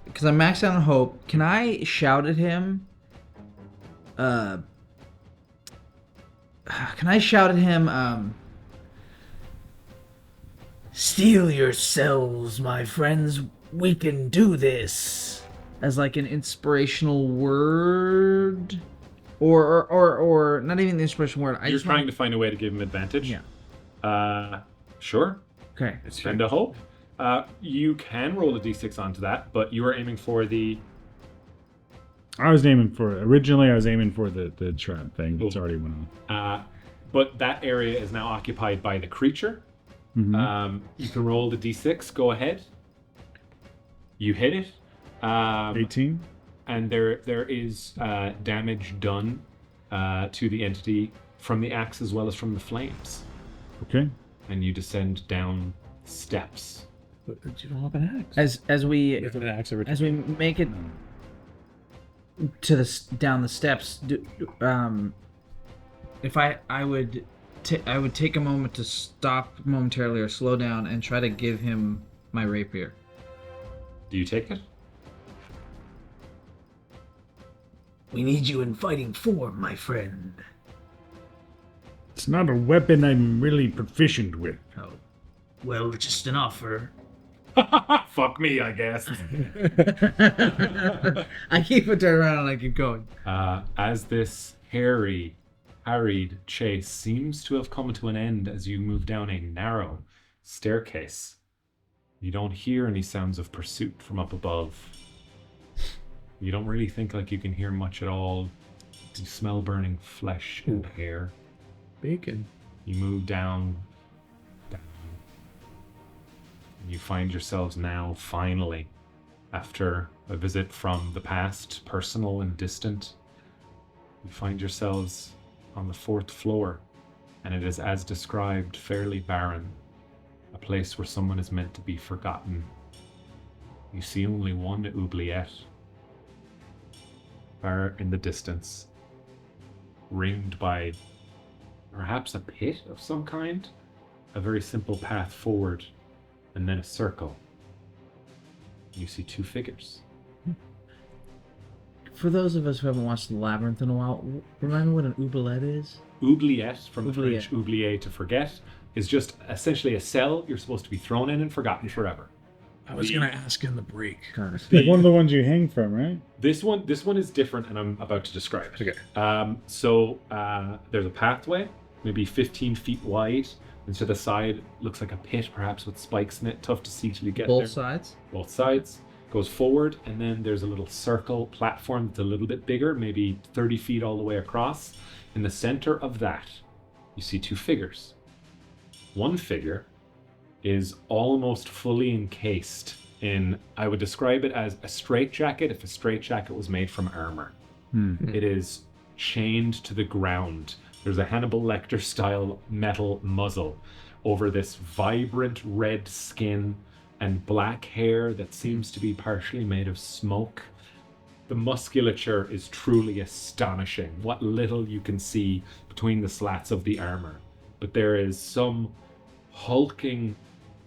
because I'm maxed out on hope, can I shout at him? Steel yourselves, my friends. We can do this. As like an inspirational word? Or not even the inspirational word. You're trying to find a way to give him advantage? Yeah. Sure. Okay. Spend a hope. You can roll a d6 onto that, but you are aiming for the... Originally I was aiming for the trap thing that's already went on. But that area is now occupied by the creature. Mm-hmm. You can roll the d6. Go ahead. You hit it. 18? And there is damage done to the entity from the axe as well as from the flames. Okay. And you descend down steps. But you don't have an axe. As we An axe every as we make it to down the steps, if I would take a moment to stop momentarily or slow down and try to give him my rapier. Do you take it? We need you in fighting form, my friend. It's not a weapon I'm really proficient with. Oh, well, just an offer. Fuck me, I guess. I keep it turned around and I keep going. As this harried chase seems to have come to an end as you move down a narrow staircase, you don't hear any sounds of pursuit from up above. You don't really think like you can hear much at all. You smell burning flesh and hair. bacon. You move down. And you find yourselves now, finally, after a visit from the past, personal and distant, you find yourselves on the 4th floor, and it is as described, fairly barren. A place where someone is meant to be forgotten. You see only one oubliette, far in the distance, ringed by perhaps a pit of some kind, a very simple path forward, and then a circle. You see 2 figures. For those of us who haven't watched The Labyrinth in a while, remember what an oubliette is? Oubliette, from the Oubliette. French oublier, to forget, is just essentially a cell you're supposed to be thrown in and forgotten forever. I was going to ask in the break. Like one of the ones you hang from, right? This one is different, and I'm about to describe it. Okay. So there's a pathway, maybe 15 feet wide, and to the side looks like a pit, perhaps with spikes in it. Tough to see till you get there. Both sides? Both sides. Goes forward, and then there's a little circle platform that's a little bit bigger, maybe 30 feet all the way across. In the center of that, you see 2 figures. One figure is almost fully encased in, I would describe it as a straitjacket if a straitjacket was made from armor. It is chained to the ground. There's a Hannibal Lecter style metal muzzle over this vibrant red skin and black hair that seems to be partially made of smoke. The musculature is truly astonishing, what little you can see between the slats of the armor. But there is some hulking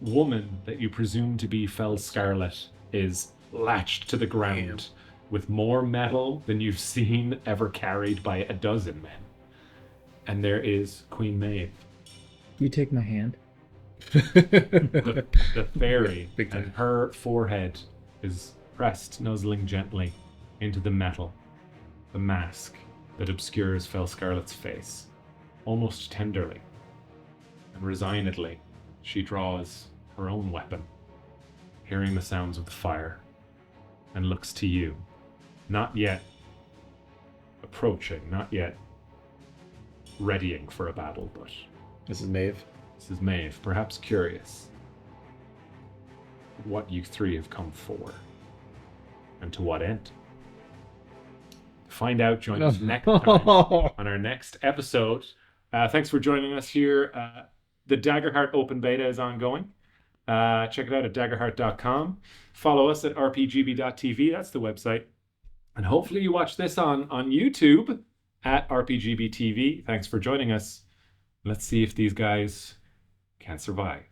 woman that you presume to be Fel Scarlet is latched to the ground with more metal than you've seen ever carried by a dozen men. And there is Queen Maeve. You take my hand. The fairy, Big time. and her forehead is pressed, nuzzling gently into the metal, the mask that obscures Fel Scarlet's face. Almost tenderly and resignedly, she draws her own weapon, hearing the sounds of the fire, and looks to you, not yet approaching, not yet readying for a battle, but This is Maeve. this is Maeve, perhaps curious what you 3 have come for, and to what end. Find out. Join us next time on our next episode. Thanks for joining us here. The Daggerheart open beta is ongoing. Check it out at daggerheart.com. Follow us at rpgb.tv. That's the website. And hopefully you watch this on YouTube at rpgbtv. Thanks for joining us. Let's see if these guys can survive.